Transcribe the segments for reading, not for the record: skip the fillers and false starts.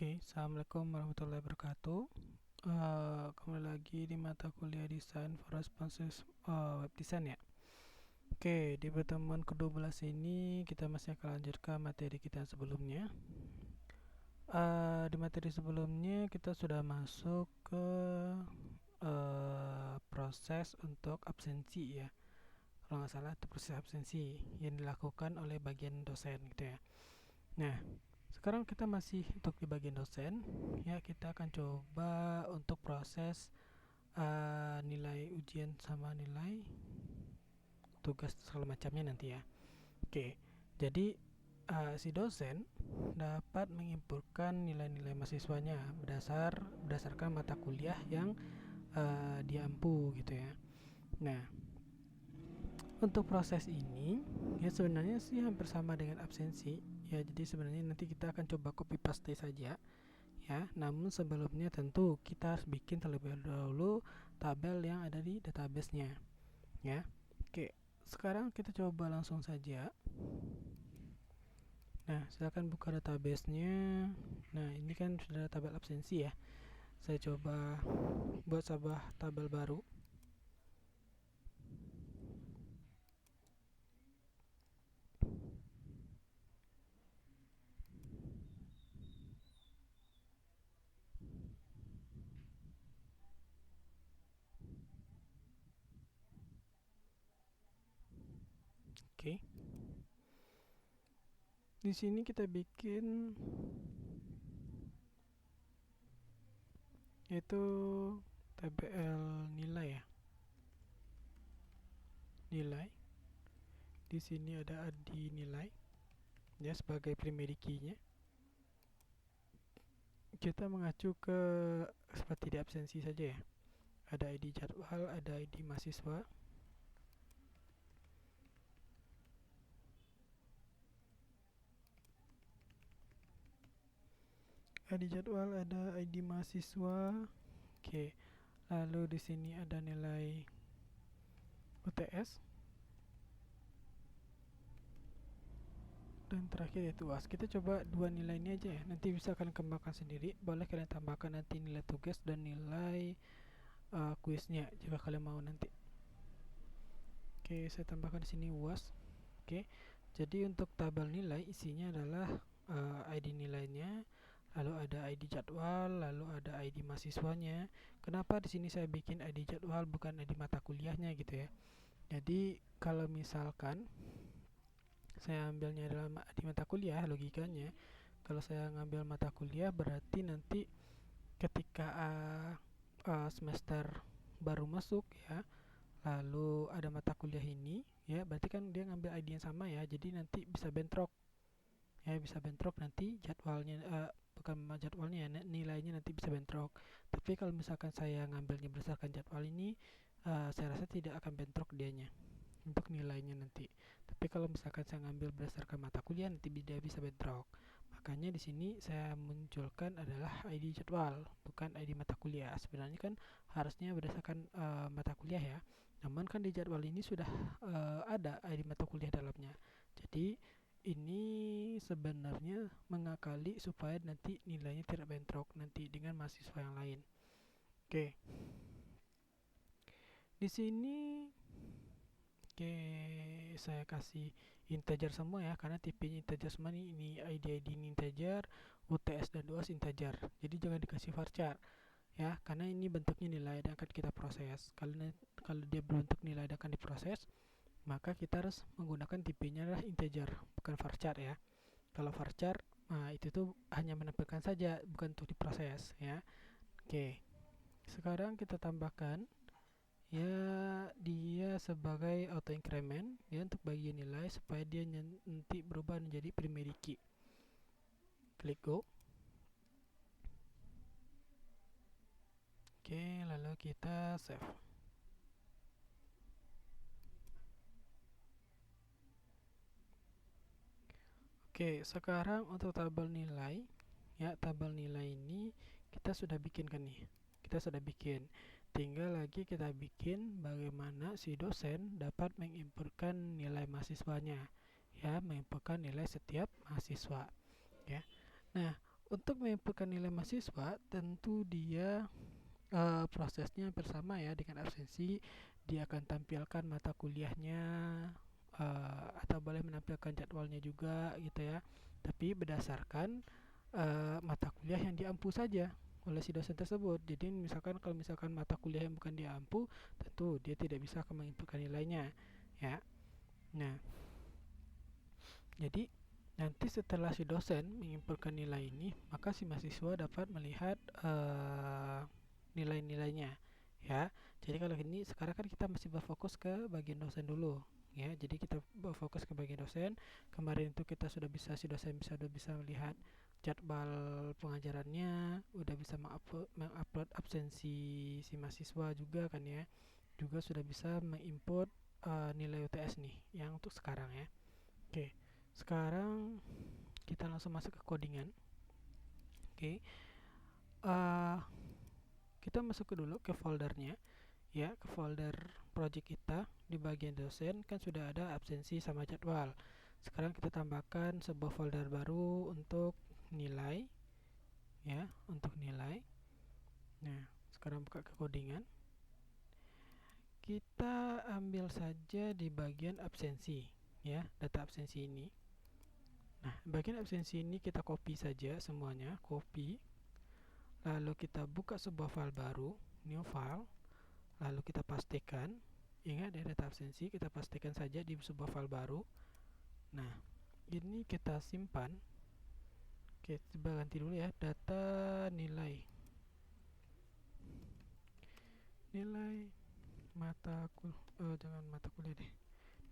Assalamualaikum warahmatullahi wabarakatuh. Kembali lagi di mata kuliah desain for responsive web design ya. Di pertemuan ke-12 ini kita masih akan lanjutkan materi kita sebelumnya. Di materi sebelumnya kita sudah masuk ke proses untuk absensi ya. Kalau nggak salah itu proses absensi yang dilakukan oleh bagian dosen gitu ya. Nah, sekarang kita masih untuk di bagian dosen ya, kita akan coba untuk proses nilai ujian sama nilai tugas segala macamnya nanti ya. Jadi si dosen dapat menginputkan nilai-nilai mahasiswanya berdasarkan mata kuliah yang dia ampu gitu ya. Nah, untuk proses ini ya sebenarnya sih hampir sama dengan absensi ya. Jadi sebenarnya nanti kita akan coba copy paste saja ya. Namun sebelumnya tentu kita harus bikin terlebih dahulu tabel yang ada di database-nya ya. Sekarang kita coba langsung saja. Nah, silakan buka database-nya. Nah, ini kan sudah tabel absensi ya. Saya coba buat sebuah tabel baru. Di sini kita bikin yaitu TBL nilai ya. Nilai. Di sini ada ID nilai ya sebagai primary key-nya. Kita mengacu ke seperti di absensi saja ya. Ada ID jadwal, ada ID mahasiswa. ID jadwal, ada ID mahasiswa. Lalu di sini ada nilai UTS. Dan terakhir yaitu UAS. Kita coba dua nilai ini aja ya. Nanti bisa kalian kembangkan sendiri. Boleh kalian tambahkan nanti nilai tugas dan nilai kuisnya jika kalian mau nanti. Saya tambahkan di sini UAS. Jadi untuk tabel nilai isinya adalah ID nilainya, lalu ada ID jadwal, lalu ada ID mahasiswanya. Kenapa di sini saya bikin ID jadwal bukan ID mata kuliahnya gitu ya. Jadi kalau misalkan saya ambilnya adalah ID mata kuliah, logikanya kalau saya ngambil mata kuliah berarti nanti ketika semester baru masuk ya, lalu ada mata kuliah ini ya, berarti kan dia ngambil ID yang sama ya, jadi nanti bisa bentrok ya, nanti jadwalnya bukan jadwalnya ya, nilainya nanti bisa bentrok. Tapi kalau misalkan saya ngambilnya berdasarkan jadwal ini, saya rasa tidak akan bentrok dianya untuk nilainya nanti. Tapi kalau misalkan saya ngambil berdasarkan mata kuliah nanti dia bisa bentrok. Makanya di sini saya munculkan adalah ID jadwal, bukan ID mata kuliah. Sebenarnya kan harusnya berdasarkan mata kuliah ya. Namun kan di jadwal ini sudah ada ID mata kuliah dalamnya. Jadi ini sebenarnya mengakali supaya nanti nilainya tidak bentrok nanti dengan mahasiswa yang lain. Di sini saya kasih integer semua ya, karena tipenya integer semua nih. Ini ID ini integer, UTS dan UAS integer. Jadi jangan dikasih varchar ya, karena ini bentuknya nilai dan akan kita proses. Kalau dia berbentuk nilai dan akan diproses, maka kita harus menggunakan tipenya adalah integer, bukan varchar ya. Kalau varchar itu tuh hanya menampilkan saja, bukan untuk diproses ya. Sekarang kita tambahkan ya dia sebagai auto increment ya untuk bagian nilai supaya dia nanti berubah menjadi primary key. Klik go. Lalu kita save. Sekarang untuk tabel nilai ya, tabel nilai ini kita sudah bikin kan nih. Tinggal lagi kita bikin bagaimana si dosen dapat menginputkan nilai mahasiswanya ya, menginputkan nilai setiap mahasiswa ya. Nah, untuk menginputkan nilai mahasiswa, tentu dia prosesnya bersama ya dengan absensi. Dia akan tampilkan mata kuliahnya, atau boleh menampilkan jadwalnya juga gitu ya. Tapi berdasarkan mata kuliah yang diampu saja oleh si dosen tersebut. Jadi misalkan kalau misalkan mata kuliah yang bukan diampu, tentu dia tidak bisa akan menginputkan nilainya ya. Nah, jadi nanti setelah si dosen menginputkan nilai ini, maka si mahasiswa dapat melihat nilai-nilainya ya. Jadi kalau ini sekarang kan kita masih berfokus ke bagian dosen dulu ya. Jadi kita berfokus ke bagian dosen. Kemarin itu kita sudah bisa, si dosen sudah bisa melihat jadwal pengajarannya, udah bisa mengupload absensi si mahasiswa juga kan ya. Juga sudah bisa menginput nilai UTS nih yang untuk sekarang ya. Oke, sekarang kita langsung masuk ke codingan. Oke, kita masuk dulu ke foldernya ya, ke folder project kita. Di bagian dosen kan sudah ada absensi sama jadwal. Sekarang kita tambahkan sebuah folder baru untuk nilai ya, untuk nilai. Nah, sekarang buka ke codingan. Kita ambil saja di bagian absensi ya, data absensi ini. Nah, bagian absensi ini kita copy saja semuanya, copy. Lalu kita buka sebuah file baru, new file. Lalu kita pastikan, ingat ya data absensi, kita pastikan saja di sebuah file baru. Nah, ini kita simpan. Oke, coba ganti dulu ya, data nilai. Nilai mata kuliah, jangan mata kuliah deh.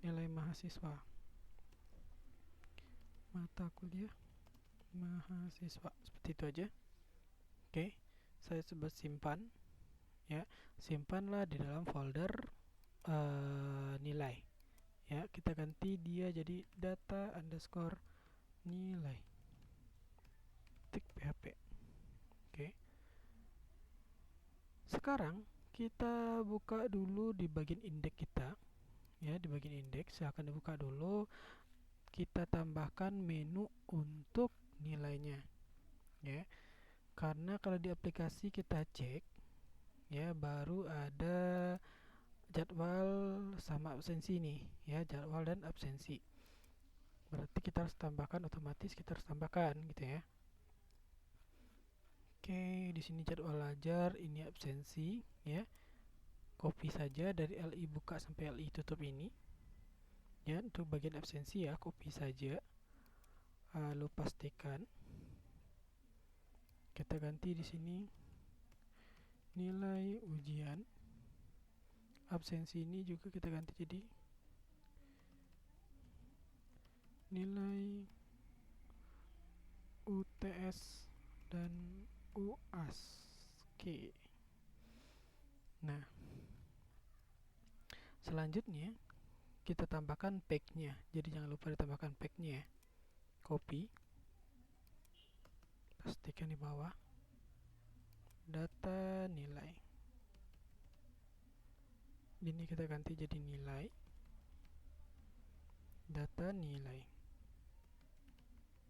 Nilai mahasiswa. Mata kuliah mahasiswa, seperti itu aja. Oke, saya coba simpan ya. Simpanlah di dalam folder nilai ya. Kita ganti dia jadi data underscore nilai tik php. Oke, sekarang kita buka dulu di bagian indeks kita ya. Di bagian indeks silahkan dibuka dulu. Kita tambahkan menu untuk nilainya ya, karena kalau di aplikasi kita cek ya, baru ada jadwal sama absensi nih ya, jadwal dan absensi. Berarti kita harus tambahkan, otomatis kita harus tambahkan gitu ya. Oke, di sini jadwal ajar, ini absensi ya. Copy saja dari LI buka sampai LI tutup ini ya. Untuk bagian absensi ya, copy saja. Lalu pastikan. Kita ganti di sini nilai ujian. Absensi ini juga kita ganti jadi nilai UTS dan UAS. Oke. Nah, selanjutnya kita tambahkan pack-nya. Jadi jangan lupa ditambahkan pack-nya ya. Copy. Pastikan di bawah. Data nilai. Ini kita ganti jadi nilai. Data nilai.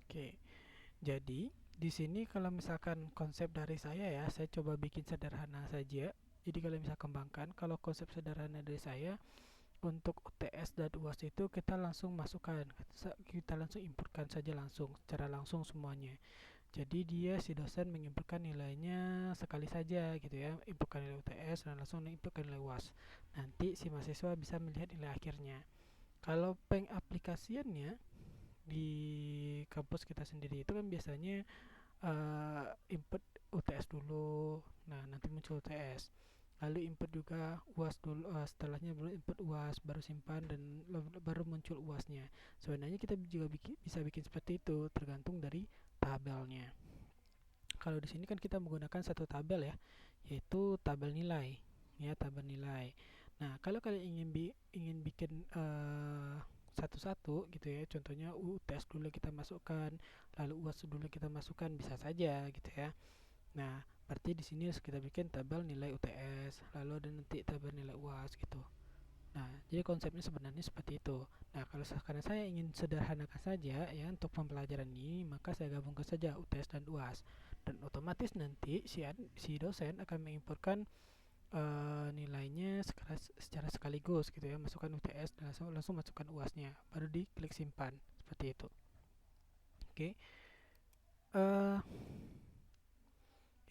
Oke. Jadi di sini kalau misalkan konsep dari saya ya, saya coba bikin sederhana saja. Jadi kalau bisa kembangkan, kalau konsep sederhana dari saya untuk UTS dan UAS itu kita langsung masukkan, kita langsung inputkan saja langsung, secara langsung semuanya. Jadi dia si dosen menginputkan nilainya sekali saja gitu ya, inputkan nilai UTS dan langsung inputkan nilai UAS. Nanti si mahasiswa bisa melihat nilai akhirnya. Kalau pengaplikasiannya di kampus kita sendiri itu kan biasanya input UTS dulu, nah nanti muncul UTS, lalu input juga UAS dulu, setelahnya baru input UAS, baru simpan dan baru muncul UASnya. Sebenarnya kita juga bisa bikin seperti itu, tergantung dari tabelnya. Kalau di sini kan kita menggunakan satu tabel ya, yaitu tabel nilai ya, tabel nilai. Nah, kalau kalian ingin bikin satu-satu gitu ya, contohnya UTS dulu kita masukkan, lalu UAS dulu kita masukkan, bisa saja gitu ya. Nah, berarti di sini harus kita bikin tabel nilai UTS, lalu ada nanti tabel nilai UAS gitu. Nah, jadi konsepnya sebenarnya seperti itu. Nah, kalau karena saya ingin sederhanakan saja ya untuk pembelajaran ini, maka saya gabungkan saja UTS dan UAS. Dan otomatis nanti si dosen akan menginputkan nilainya secara sekaligus gitu ya, masukkan UTS dan langsung masukkan UASnya, baru diklik simpan seperti itu. Oke.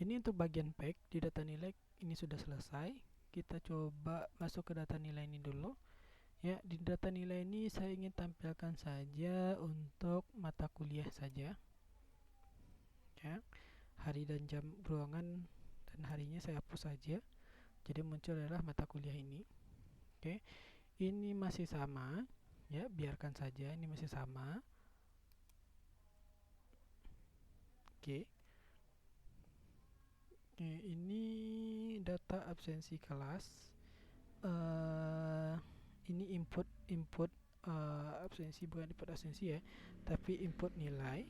Ini untuk bagian pack di data nilai ini sudah selesai. Kita coba masuk ke data nilai ini dulu. Ya, di data nilai ini saya ingin tampilkan saja untuk mata kuliah saja. Ya, hari dan jam ruangan dan harinya saya hapus saja. Jadi muncul adalah mata kuliah ini. Oke, ini masih sama. Ya, biarkan saja ini masih sama. Oke. Ini data absensi kelas. Ini input absensi, bukan input absensi ya, tapi input nilai.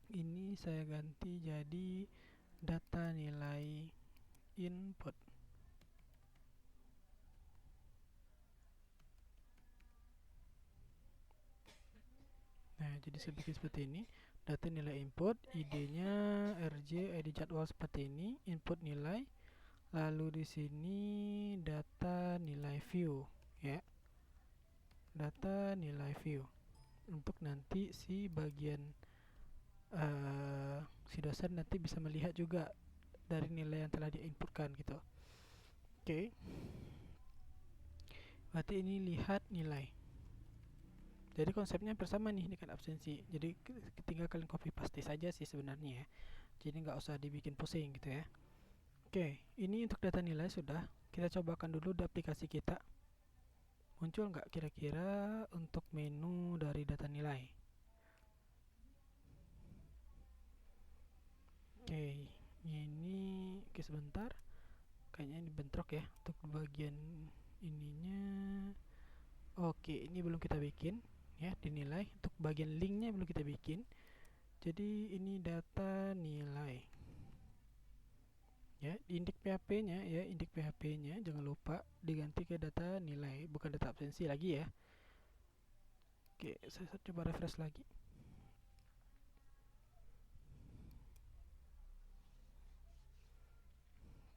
Ini saya ganti jadi data nilai input. Nah, jadi saya bikin seperti ini. Data nilai input, ID-nya RJ, ID jadwal seperti ini, input nilai. Lalu di sini data nilai view, ya. Data nilai view. Untuk nanti si bagian si dosen nanti bisa melihat juga dari nilai yang telah diinputkan gitu. Oke. Berarti ini lihat nilai. Jadi konsepnya bersama nih dengan absensi. Jadi tinggal kalian copy paste saja sih sebenarnya ya. Jadi nggak usah dibikin pusing gitu ya. Oke, ini untuk data nilai sudah. Kita cobakan dulu di aplikasi kita. Muncul nggak kira-kira untuk menu dari data nilai? Oke, ini sebentar. Kayaknya ini bentrok ya untuk bagian ininya. Oke, ini belum kita bikin ya, dinilai. Untuk bagian linknya belum kita bikin. Jadi ini data nilai. Ya, indik PHP-nya ya, indik PHP-nya jangan lupa diganti ke data nilai, bukan data absensi lagi ya. Oke, saya coba refresh lagi.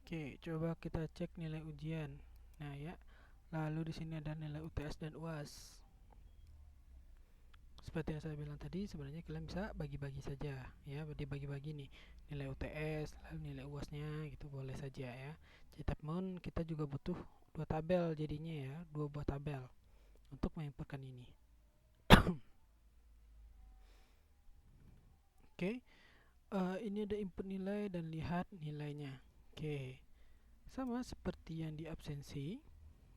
Oke, coba kita cek nilai ujian. Nah, ya. Lalu di sini ada nilai UTS dan UAS. Seperti yang saya bilang tadi, sebenarnya kalian bisa bagi-bagi saja ya, dibagi-bagi nih nilai UTS lalu nilai UASnya gitu, boleh saja ya. Jadi teman kita juga butuh dua tabel jadinya ya, dua buah tabel untuk menginputkan ini. Oke, ini ada input nilai dan lihat nilainya. Oke, sama seperti yang di absensi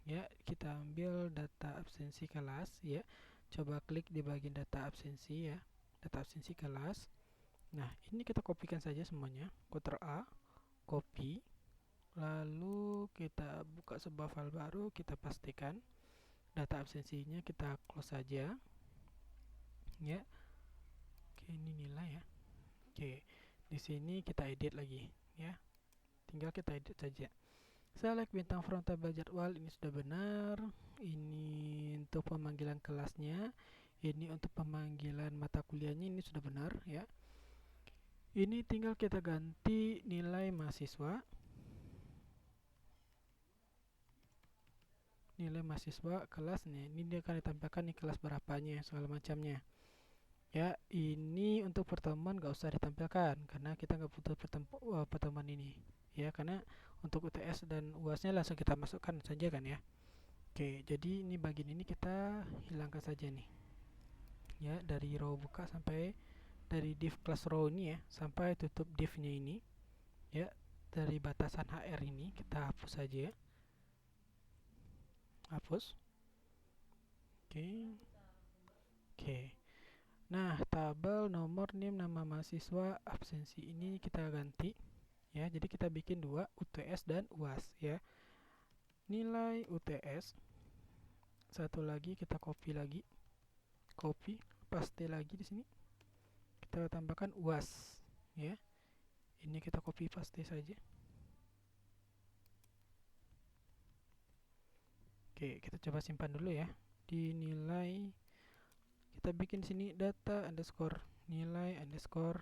ya, kita ambil data absensi kelas ya. Coba klik di bagian data absensi ya, data absensi kelas. Nah, ini kita kopikan saja semuanya, Ctrl A, copy. Lalu kita buka sebuah file baru, kita pastikan data absensinya, kita close saja ya. Oke, ini nilai ya. Oke, di sini kita edit lagi ya, tinggal kita edit saja. Select bintang front tabel jadwal, ini sudah benar. Ini untuk pemanggilan kelasnya, ini untuk pemanggilan mata kuliahnya, ini sudah benar ya. Ini tinggal kita ganti nilai mahasiswa. Nilai mahasiswa kelasnya, ini dia akan ditampilkan nih kelas berapanya segala macamnya. Ya, ini untuk pertemuan gak usah ditampilkan karena kita nggak butuh pertemuan ini ya, karena untuk UTS dan UASnya langsung kita masukkan saja kan ya. Oke, jadi ini bagian ini kita hilangkan saja nih ya, dari row buka sampai dari div class row ini ya, sampai tutup divnya ini ya, dari batasan HR ini kita hapus saja ya, hapus. Oke. Oke, nah tabel nomor NIM nama mahasiswa absensi ini kita ganti ya, jadi kita bikin dua, UTS dan UAS ya. Nilai UTS, satu lagi kita copy lagi, copy paste lagi di sini, kita tambahkan UAS ya. Ini kita copy paste saja. Oke, kita coba simpan dulu ya. Di nilai kita bikin sini data underscore nilai underscore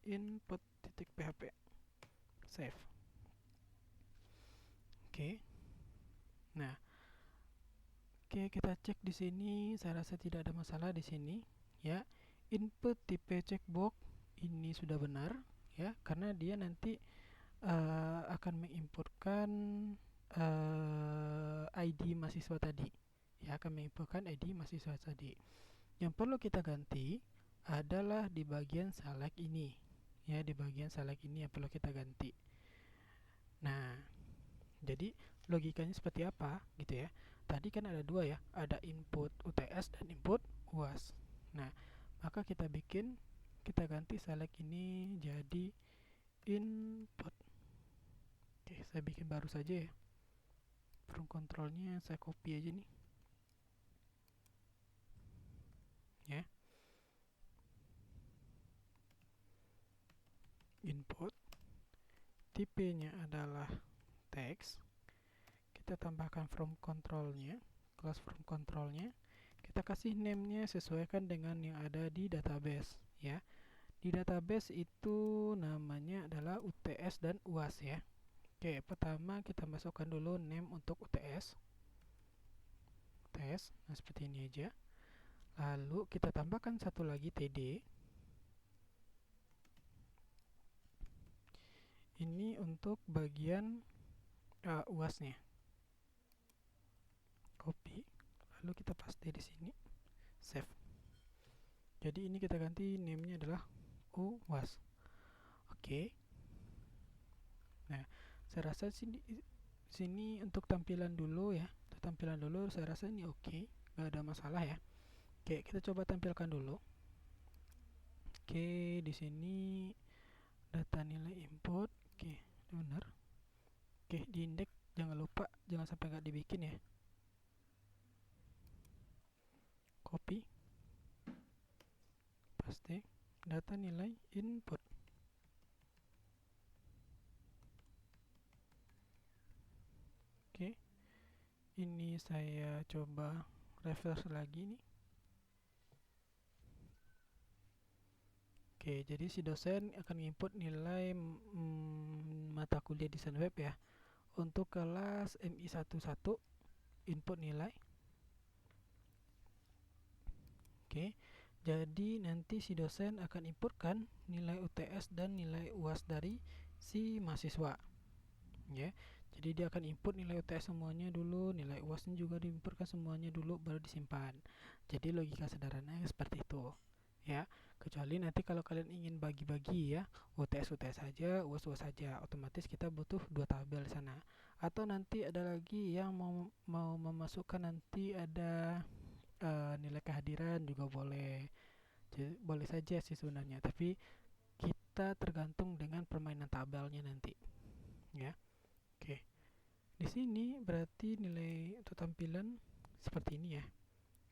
input titik php. Save. Oke. Nah, oke, kita cek di sini. Saya rasa tidak ada masalah di sini, ya. Input tipe checkbox ini sudah benar, ya, karena dia nanti akan menginputkan ID mahasiswa tadi, ya, akan menginputkan ID mahasiswa tadi. Yang perlu kita ganti adalah di bagian select ini, ya, di bagian select ini yang perlu kita ganti. Nah, jadi logikanya seperti apa gitu ya. Tadi kan ada dua ya, ada input UTS dan input UAS. Nah, maka kita ganti select ini jadi input. Oke, saya bikin baru saja ya. From controlnya saya copy aja nih, ya. Input, tipenya adalah text. Kita tambahkan from controlnya, class from controlnya. Kita kasih name-nya sesuaikan dengan yang ada di database, ya. Di database itu namanya adalah UTS dan UAS, ya. Oke, pertama kita masukkan dulu name untuk UTS. Nah, seperti ini aja. Lalu kita tambahkan satu lagi TD. Ini untuk bagian UAS-nya. Copy, lalu kita paste di sini, save. Jadi ini kita ganti name-nya adalah UAS. Oke. Nah, saya rasa sini untuk tampilan dulu ya. Untuk tampilan dulu saya rasa ini oke, nggak ada masalah ya. Oke, kita coba tampilkan dulu. Oke, di sini data nilai input. Oke, benar. Oke, di indeks jangan lupa, jangan sampai nggak dibikin ya. Copy, paste, data nilai input. Oke, ini saya coba refresh lagi nih. Oke, jadi si dosen akan input nilai mata kuliah desain web ya. Untuk kelas MI11 input nilai. Oke, jadi nanti si dosen akan inputkan nilai UTS dan nilai UAS dari si mahasiswa, ya. Jadi dia akan input nilai UTS semuanya dulu, nilai UASnya juga diinputkan semuanya dulu, baru disimpan. Jadi logika sederhananya seperti itu, ya. Kecuali nanti kalau kalian ingin bagi-bagi ya, UTS saja, UAS saja, otomatis kita butuh dua tabel di sana. Atau nanti ada lagi yang mau memasukkan nanti ada nilai kehadiran juga boleh. Jadi, boleh saja sih sebenarnya, tapi kita tergantung dengan permainan tabelnya nanti, ya. Oke, di sini berarti nilai untuk tampilan seperti ini ya,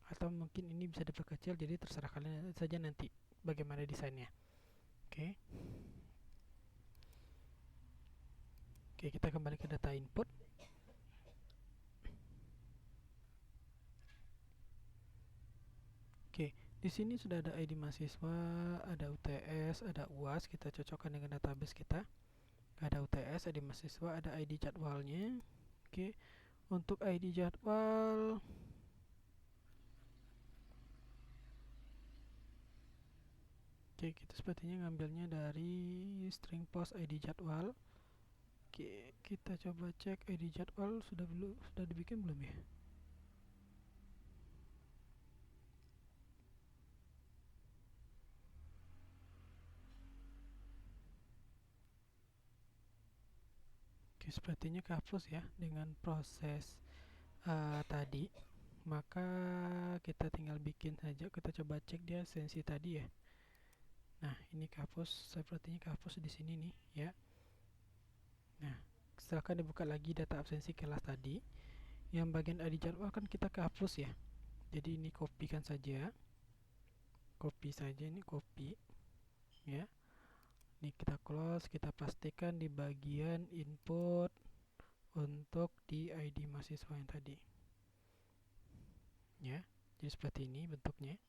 atau mungkin ini bisa diperkecil, jadi terserah kalian saja nanti bagaimana desainnya. Oke. Oke, kita kembali ke data input. Oke, di sini sudah ada ID mahasiswa, ada UTS, ada UAS. Kita cocokkan dengan database kita. Ada UTS, ID mahasiswa, ada ID jadwalnya. Oke, untuk ID jadwal, oke, kita sepertinya ngambilnya dari string post ID jadwal. Oke, kita coba cek ID jadwal sudah dibikin belum ya? Oke, sepertinya kehapus ya dengan proses tadi. Maka kita tinggal bikin saja. Kita coba cek dia sensi tadi ya. Nah, ini kehapus, sepertinya kehapus di sini nih ya. Nah, silahkan dibuka lagi data absensi kelas tadi. Yang bagian ID jadwal kan kita kehapus ya. Jadi ini kopikan saja. Copy saja, ini copy ya. Ini kita close, kita pastikan di bagian input untuk di ID mahasiswa yang tadi. ya. Jadi seperti ini bentuknya.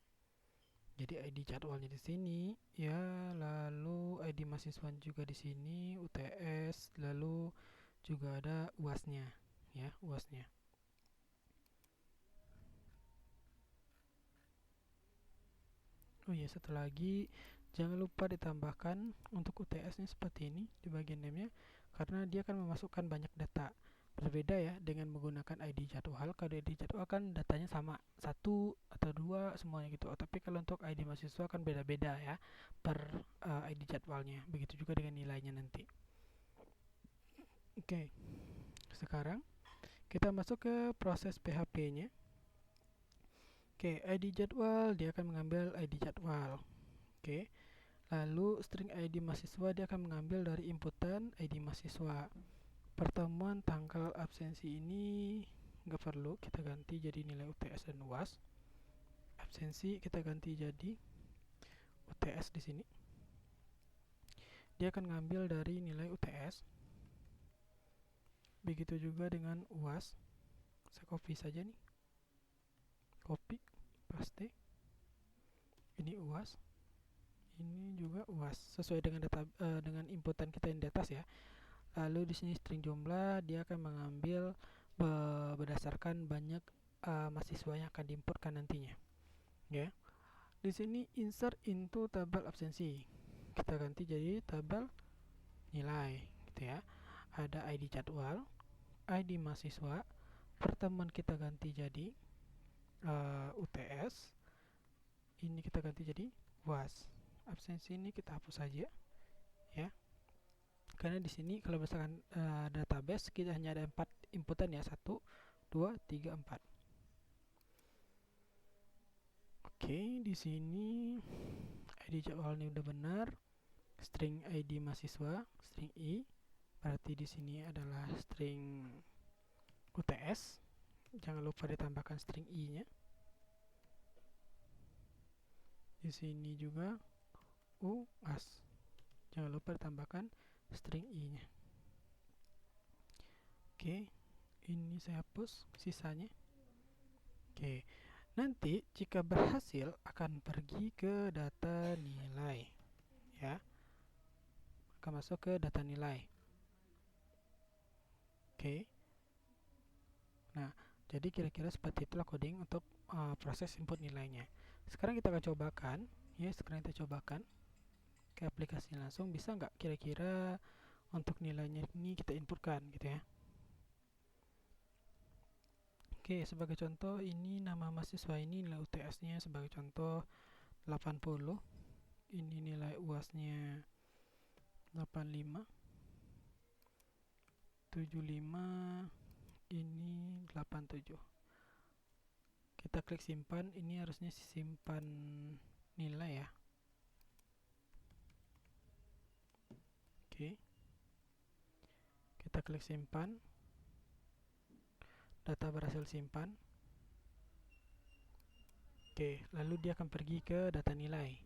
Jadi ID jadwalnya di sini ya, lalu ID mahasiswa juga di sini, UTS, lalu juga ada UAS-nya ya, UAS-nya. Oh iya, satu lagi, jangan lupa ditambahkan untuk UTS-nya seperti ini di bagian name-nya, karena dia akan memasukkan banyak data. Berbeda ya dengan menggunakan ID jadwal. Kalau ID jadwal kan datanya sama, satu atau dua semuanya gitu. Tapi kalau untuk ID mahasiswa kan beda-beda ya per ID jadwalnya. Begitu juga dengan nilainya nanti. Oke, sekarang kita masuk ke proses PHP-nya. Oke, ID jadwal dia akan mengambil ID jadwal. Oke. Lalu string ID mahasiswa dia akan mengambil dari inputan ID mahasiswa. Pertemuan tanggal absensi ini nggak perlu, kita ganti jadi nilai UTS dan UAS. Absensi kita ganti jadi UTS di sini. Dia akan ngambil dari nilai UTS. Begitu juga dengan UAS. Saya copy saja nih. Copy, paste. Ini UAS. Ini juga UAS sesuai dengan data dengan inputan kita yang di atas ya. Lalu di sini string jumlah dia akan mengambil berdasarkan banyak mahasiswa yang akan diinputkan nantinya. Ya. Di sini insert into tabel absensi. Kita ganti jadi tabel nilai gitu ya. Ada ID jadwal, ID mahasiswa, pertemuan kita ganti jadi UTS. Ini kita ganti jadi UAS. Absensi ini kita hapus saja ya. Karena di sini kalau misalkan database kita hanya ada 4 inputan ya, 1 2 3 4. Oke, di sini ID jadwalnya udah benar. String ID mahasiswa, string i. Berarti di sini adalah string UTS. Jangan lupa ditambahkan string i-nya. Di sini juga UAS. Jangan lupa ditambahkan string i-nya. Oke, ini saya hapus sisanya. Oke, nanti jika berhasil akan pergi ke data nilai ya, akan masuk ke data nilai. Oke, nah jadi kira-kira seperti itulah coding untuk proses input nilainya. Sekarang kita akan cobakan ya, sekarang kita cobakan ke aplikasi langsung, bisa nggak kira-kira untuk nilainya ini kita inputkan gitu ya. Oke, sebagai contoh ini nama mahasiswa ini nilai UTS-nya sebagai contoh 80. Ini nilai UAS-nya 85. 75. Ini 87. Kita klik simpan, ini harusnya simpan nilai ya. Oke. Kita klik simpan. Data berhasil simpan. Oke, lalu dia akan pergi ke data nilai.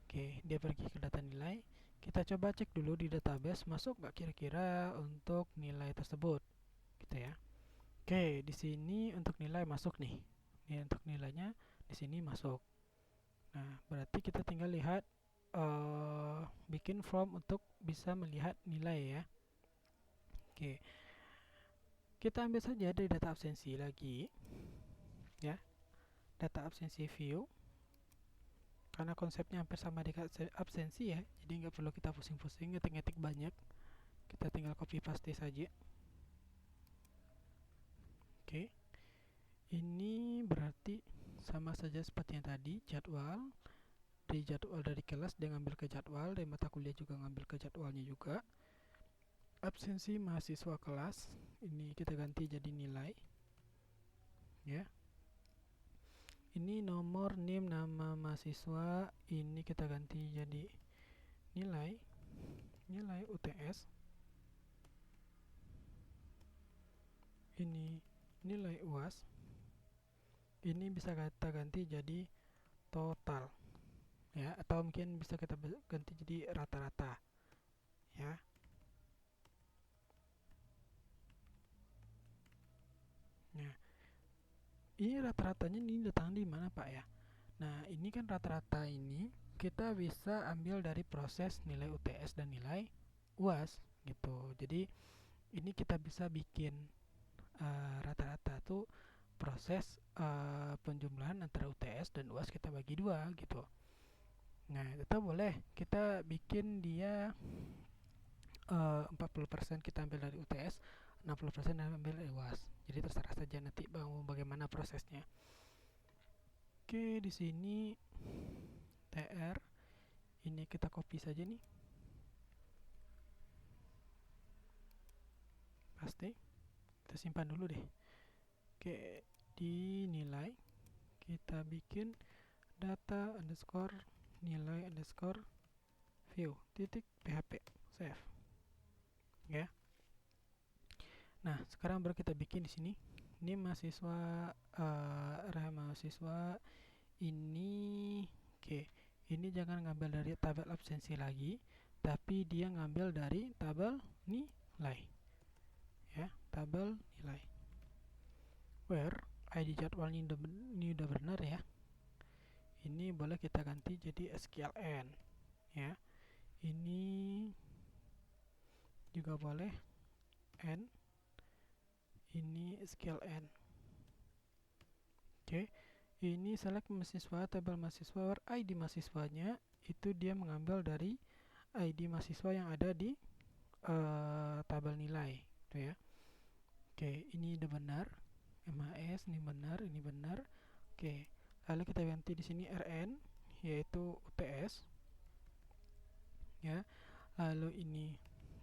Oke, dia pergi ke data nilai. Kita coba cek dulu di database masuk nggak kira-kira untuk nilai tersebut, gitu ya. Oke, di sini untuk nilai masuk nih. Ini untuk nilainya di sini masuk. Nah, berarti kita tinggal lihat bikin form untuk bisa melihat nilai ya. Oke, kita ambil saja dari data absensi lagi, ya. Data absensi view. Karena konsepnya hampir sama dengan absensi ya, jadi nggak perlu kita pusing-pusing ngetik-ngetik banyak, kita tinggal copy paste saja. Oke, ini berarti sama saja seperti yang tadi, jadwal dari kelas dia ngambil ke jadwal, dari mata kuliah juga ngambil ke jadwalnya juga. Absensi mahasiswa kelas ini kita ganti jadi nilai ya. Ini nomor NIM nama mahasiswa ini kita ganti jadi nilai UTS. Ini nilai UAS. Ini bisa kita ganti jadi total ya, atau mungkin bisa kita ganti jadi rata-rata ya. Nah, ini rata-ratanya ini datang di mana Pak ya? Nah, ini kan rata-rata ini kita bisa ambil dari proses nilai UTS dan nilai UAS gitu. Jadi ini kita bisa bikin rata-rata tuh proses penjumlahan antara UTS dan UAS kita bagi dua gitu. Nah, itu boleh kita bikin dia 40% kita ambil dari UTS, 60% ambil dari UAS. Jadi terserah saja nanti bagaimana prosesnya. Oke, di sini TR ini kita copy saja nih. Paste. Kita simpan dulu deh. Oke, di nilai kita bikin data underscore nilai underscore view titik php save ya. Nah, sekarang baru kita bikin di sini. Ini mahasiswa mahasiswa ini oke. Ini jangan ngambil dari tabel absensi lagi, tapi dia ngambil dari tabel nilai. Ya, tabel nilai. Where ID jadwalnya ini udah benar ya. Ini boleh kita ganti jadi SQLN ya. Ini juga boleh N. Ini SQLN. Oke. Ini select mahasiswa, tabel mahasiswa, where ID mahasiswanya itu dia mengambil dari ID mahasiswa yang ada di tabel nilai, gitu ya. Oke, ini udah benar. MHS ini benar, ini benar. Oke, lalu kita ganti di sini RN yaitu UTS. Ya. Lalu ini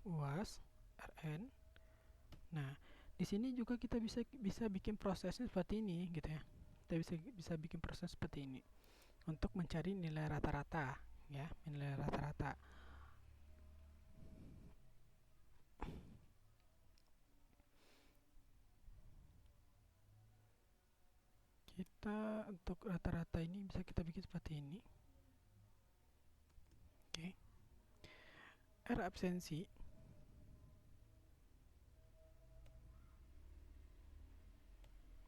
UAS RN. Nah, di sini juga kita bisa bikin prosesnya seperti ini gitu ya. Kita bisa bikin proses seperti ini untuk mencari nilai rata-rata ya, nilai rata-rata. Kita untuk rata-rata ini bisa kita bikin seperti ini. Oke. R absensi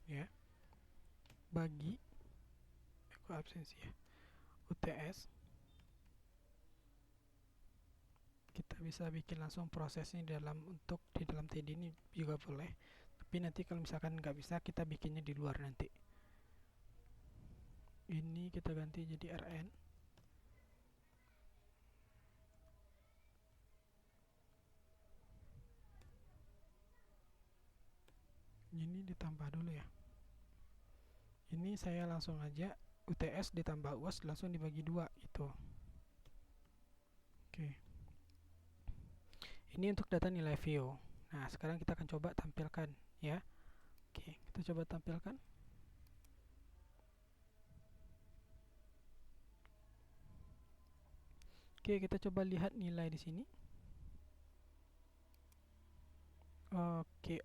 ya bagi absensi ya UTS. Kita bisa bikin langsung prosesnya di dalam TD ini juga boleh, tapi nanti kalau misalkan nggak bisa kita bikinnya di luar nanti. Ini kita ganti jadi RN. Ini ditambah dulu ya. Ini saya langsung aja UTS ditambah UAS langsung dibagi 2 gitu. Oke. Ini untuk data nilai view. Nah, sekarang kita akan coba tampilkan ya. Oke, kita coba tampilkan. Oke, kita coba lihat nilai di sini.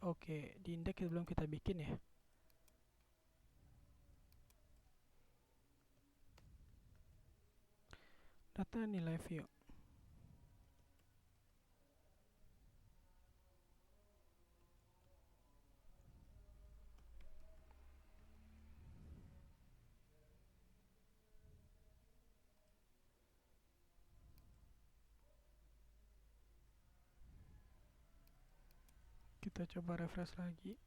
Oke, di indeks belum kita bikin ya. Data nilai view. Kita coba refresh lagi.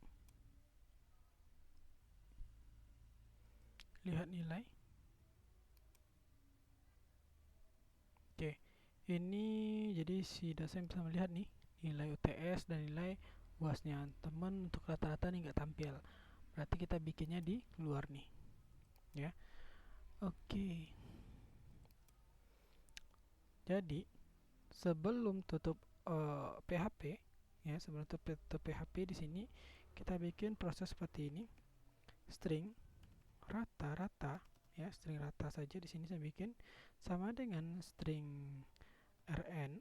Lihat nilai. Oke, ini jadi si dosen bisa melihat nih nilai UTS dan nilai UAS-nya. Teman untuk rata-rata nih nggak tampil. Berarti kita bikinnya di luar nih. Ya. Oke. Jadi sebelum tutup PHP ya, sebelum tutup PHP di sini kita bikin proses seperti ini. String rata-rata ya, string rata saja di sini saya bikin sama dengan string rn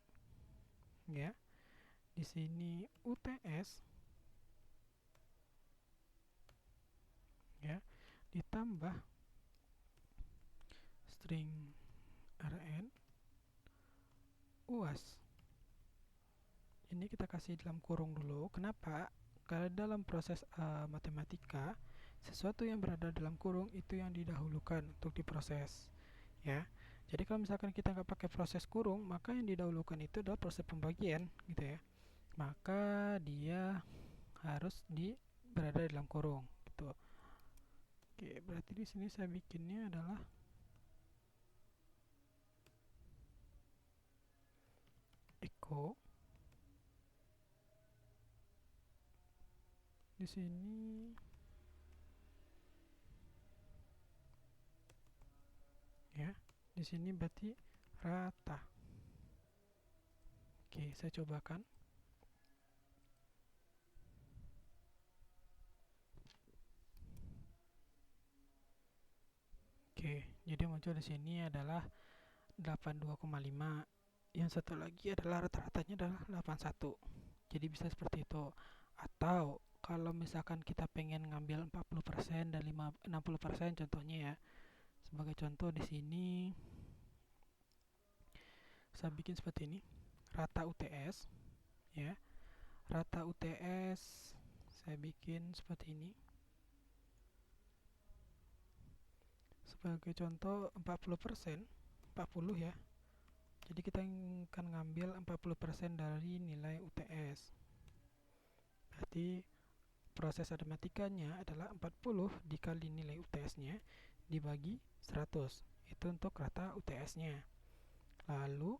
ya. Di sini UTS ya ditambah string rn UAS. Ini kita kasih dalam kurung dulu. Kenapa? Karena dalam proses matematika sesuatu yang berada dalam kurung itu yang didahulukan untuk diproses, ya. Jadi kalau misalkan kita nggak pakai proses kurung, maka yang didahulukan itu adalah proses pembagian, gitu ya. Maka dia harus berada dalam kurung, gitu. Oke, berarti di sini saya bikinnya adalah echo. Di sini ya, di sini berarti rata. Oke, saya cobakan. Oke, jadi muncul di sini adalah 82,5. Yang satu lagi adalah rata-ratanya adalah 81. Jadi bisa seperti itu. Atau kalau misalkan kita pengen ngambil 40% dan 60% contohnya ya. Sebagai contoh di sini saya bikin seperti ini. Rata UTS ya. Rata UTS saya bikin seperti ini. Sebagai contoh 40%, 40 ya. Jadi kita akan ngambil 40% dari nilai UTS. Berarti proses matematikanya adalah 40 dikali nilai UTS-nya dibagi 100. Itu untuk rata UTS-nya. Lalu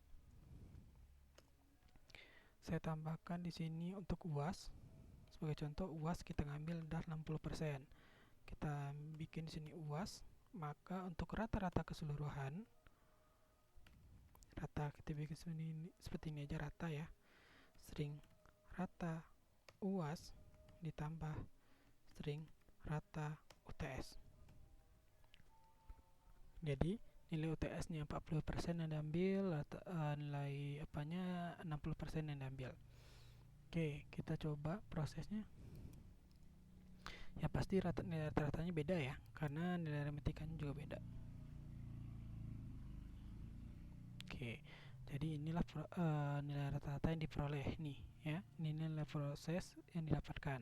saya tambahkan di sini untuk UAS. Sebagai contoh UAS kita ngambil dari 60%. Kita bikin di sini UAS, maka untuk rata-rata keseluruhan rata kita bikin seperti ini aja rata ya. String rata UAS ditambah string rata UTS. Jadi nilai UTS-nya 40% yang diambil, nilai apanya 60% yang diambil. Oke, kita coba prosesnya. Ya pasti nilai rata-ratanya beda ya, karena nilai aritmetikanya juga beda. Oke, jadi inilah nilai rata-rata yang diperoleh nih ya. Ini nilai proses yang didapatkan.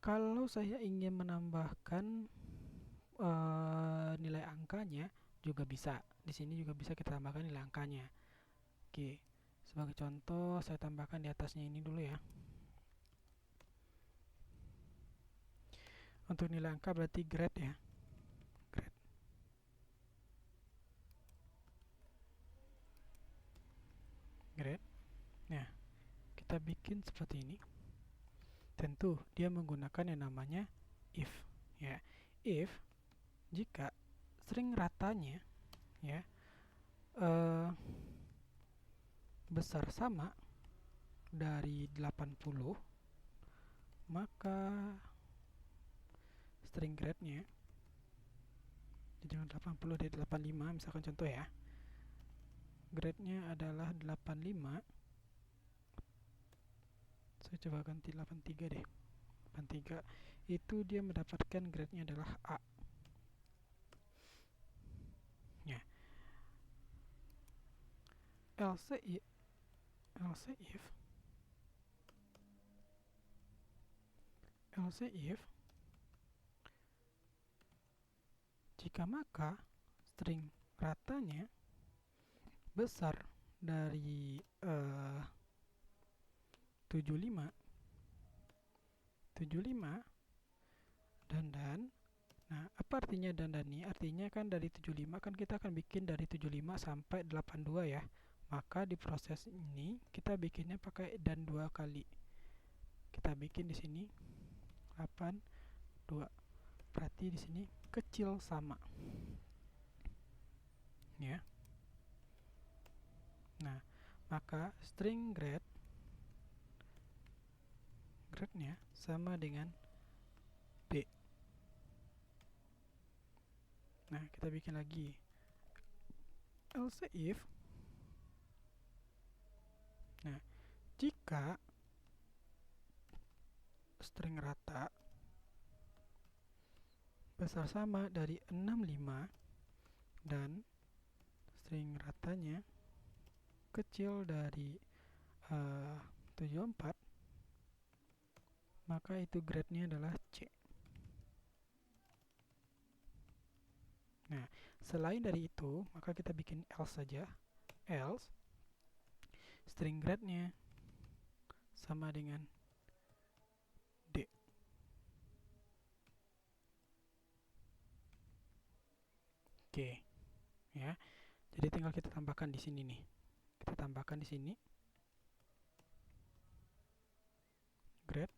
Kalau saya ingin menambahkan nilai angkanya juga bisa. Di sini juga bisa kita tambahkan nilai angkanya. Oke, sebagai contoh saya tambahkan di atasnya ini dulu ya. Untuk nilai angka berarti grade ya. Grade. Grade. Nah, kita bikin seperti ini. Tentu dia menggunakan yang namanya if ya. If jika string ratanya ya besar sama dari 80, maka string grade-nya jangan 80 dari 85 misalkan contoh ya. Grade-nya adalah 85. Saya coba ganti 83 deh. 83 itu dia mendapatkan grade-nya adalah A. Ya. Else if jika maka string ratanya besar dari 75 dan nah apa artinya dan ini? Artinya kan dari 75 kan kita akan bikin dari 75 sampai 82 ya. Maka di proses ini kita bikinnya pakai dan 2 kali. Kita bikin di sini 82. Berarti di sini kecil sama. Ya. Nah, maka string grade-nya sama dengan B. Nah, kita bikin lagi. Else if nah, jika string rata besar sama dari 65 dan string ratanya kecil dari 74, maka itu grade-nya adalah C. Nah, selain dari itu, maka kita bikin else saja. Else string grade-nya sama dengan D. Oke, ya. Jadi tinggal kita tambahkan di sini nih. Kita tambahkan di sini grade.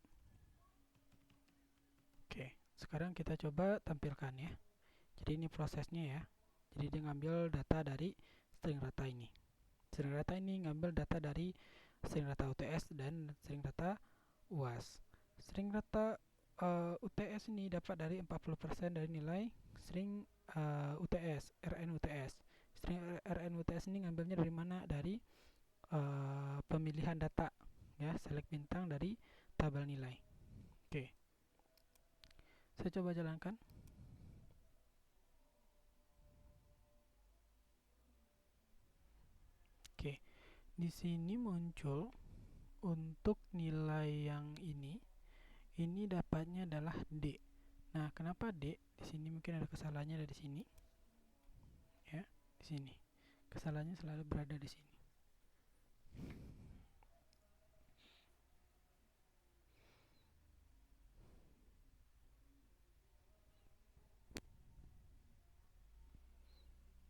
Oke, sekarang kita coba tampilkan ya. Jadi ini prosesnya ya. Jadi dia ngambil data dari string data ini. String data ini ngambil data dari string data UTS dan string data UAS. String data UTS ini dapat dari 40% dari nilai string UTS, RN UTS. String RN UTS ini ngambilnya dari mana? Dari pemilihan data ya, select bintang dari tabel nilai. Oke. Saya coba jalankan. Oke. Di sini muncul untuk nilai yang ini dapatnya adalah D. Nah, kenapa D? Di sini mungkin ada kesalahannya ada di sini. Ya, di sini. Kesalahannya selalu berada di sini.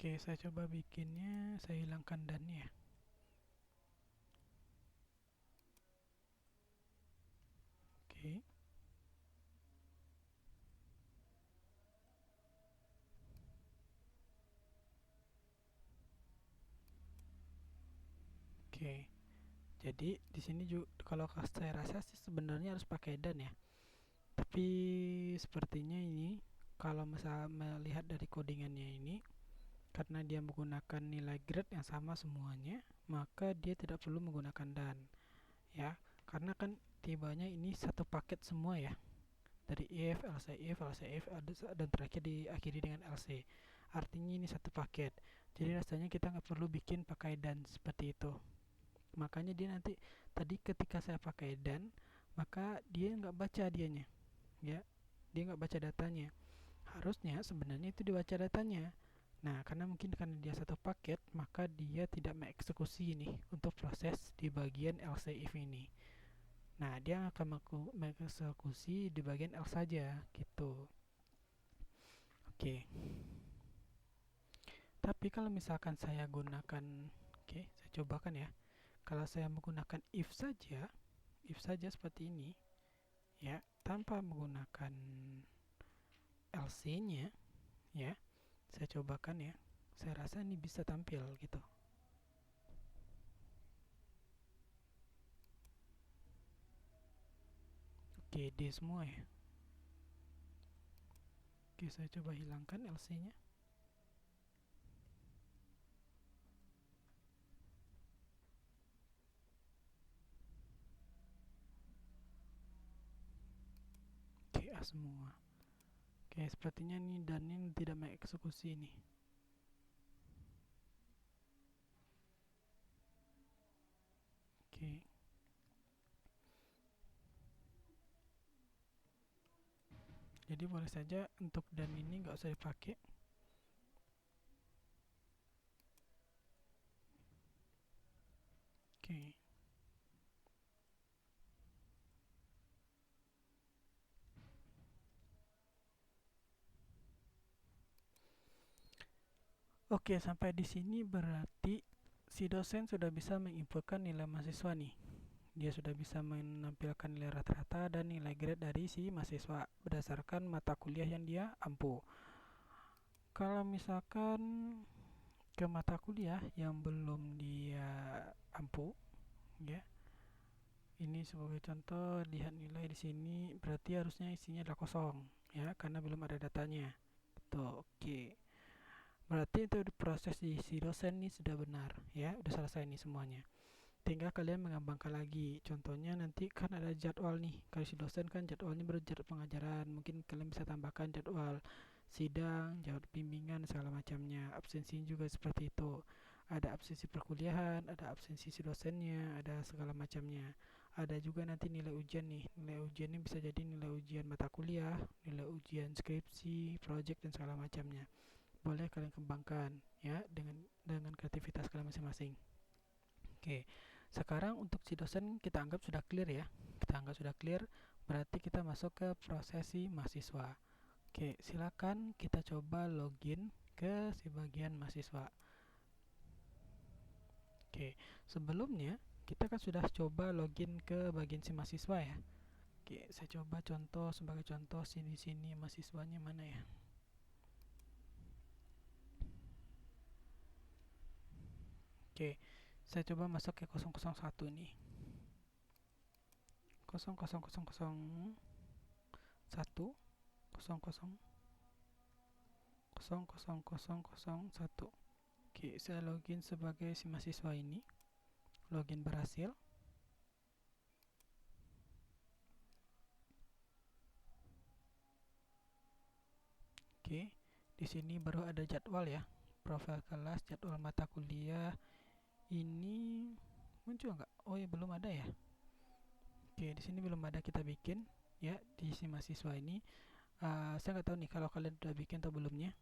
Oke, saya coba bikinnya, saya hilangkan dan-nya ya. Oke. Oke. Jadi di sini juga kalau saya rasa sih sebenarnya harus pakai dan ya. Tapi sepertinya ini kalau misalnya melihat dari codingannya ini, karena dia menggunakan nilai grade yang sama semuanya, maka dia tidak perlu menggunakan dan ya. Karena kan tibanya ini satu paket semua ya. Dari if, else if, dan terakhir diakhiri dengan else. Artinya ini satu paket. Jadi rasanya kita nggak perlu bikin pakai dan seperti itu. Makanya dia nanti tadi ketika saya pakai dan, maka dia nggak baca dianya, ya. Dia nggak baca datanya. Harusnya sebenarnya itu dibaca datanya. Nah, karena dia satu paket, maka dia tidak mengeksekusi ini untuk proses di bagian else if ini. Nah, dia akan mengeksekusi di bagian else saja, gitu. Oke. Tapi kalau misalkan saya gunakan, oke, saya cobakan ya. Kalau saya menggunakan if saja seperti ini, ya, tanpa menggunakan else-nya, ya, saya cobakan ya. Saya rasa ini bisa tampil gitu. Oke, D semua ya. Oke, saya coba hilangkan else-nya. Oke, A semua. Oke, sepertinya ini dan ini tidak mengeksekusi ini. Oke. Jadi boleh saja untuk dan ini nggak usah dipakai. Oke. Oke, sampai di sini berarti si dosen sudah bisa menginputkan nilai mahasiswa nih. Dia sudah bisa menampilkan nilai rata-rata dan nilai grade dari si mahasiswa berdasarkan mata kuliah yang dia ampu. Kalau misalkan ke mata kuliah yang belum dia ampu, ya. Ini sebagai contoh, lihat nilai di sini berarti harusnya isinya adalah kosong, ya, karena belum ada datanya. Tuh, oke. Berarti itu proses di si dosen ini sudah benar, ya, udah selesai nih semuanya. Tinggal kalian mengembangkan lagi. Contohnya nanti kan ada jadwal nih. Kalau si dosen kan jadwalnya berjadwal pengajaran. Mungkin kalian bisa tambahkan jadwal sidang, jadwal bimbingan, segala macamnya. Absensi juga seperti itu. Ada absensi perkuliahan, ada absensi si dosennya, ada segala macamnya. Ada juga nanti nilai ujian nih. Nilai ujian ini bisa jadi nilai ujian mata kuliah, nilai ujian skripsi, project, dan segala macamnya. boleh kalian kembangkan ya dengan kreativitas kalian masing-masing. Oke, sekarang untuk si dosen kita anggap sudah clear ya. Kita anggap sudah clear, berarti kita masuk ke proses si mahasiswa. Oke, silakan kita coba login ke si bagian mahasiswa. Oke, sebelumnya kita kan sudah coba login ke bagian si mahasiswa ya. Oke, saya coba contoh sebagai contoh sini mahasiswanya mana ya. Oke, saya coba masuk ke 001 nih. 00001 00001. Oke, saya login sebagai si mahasiswa ini. Login berhasil. Oke, di sini baru ada jadwal ya. Profil kelas, jadwal mata kuliah. Ini muncul nggak? Oh ya, belum ada ya. Oke, di sini belum ada, kita bikin ya di si mahasiswa ini. Saya nggak tahu nih kalau kalian udah bikin atau belumnya,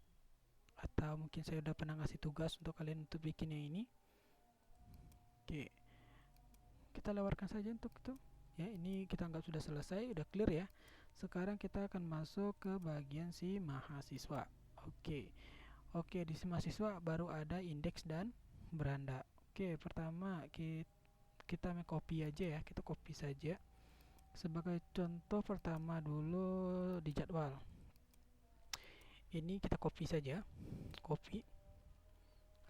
atau mungkin saya udah pernah ngasih tugas untuk kalian untuk bikin yang ini. Oke, kita lewatkan saja untuk itu ya. Ini kita anggap sudah selesai, udah clear ya. Sekarang kita akan masuk ke bagian si mahasiswa. Oke, di si mahasiswa baru ada indeks dan beranda. Oke, pertama kita copy aja ya, kita copy saja. Sebagai contoh pertama dulu di jadwal. Ini kita copy saja, copy.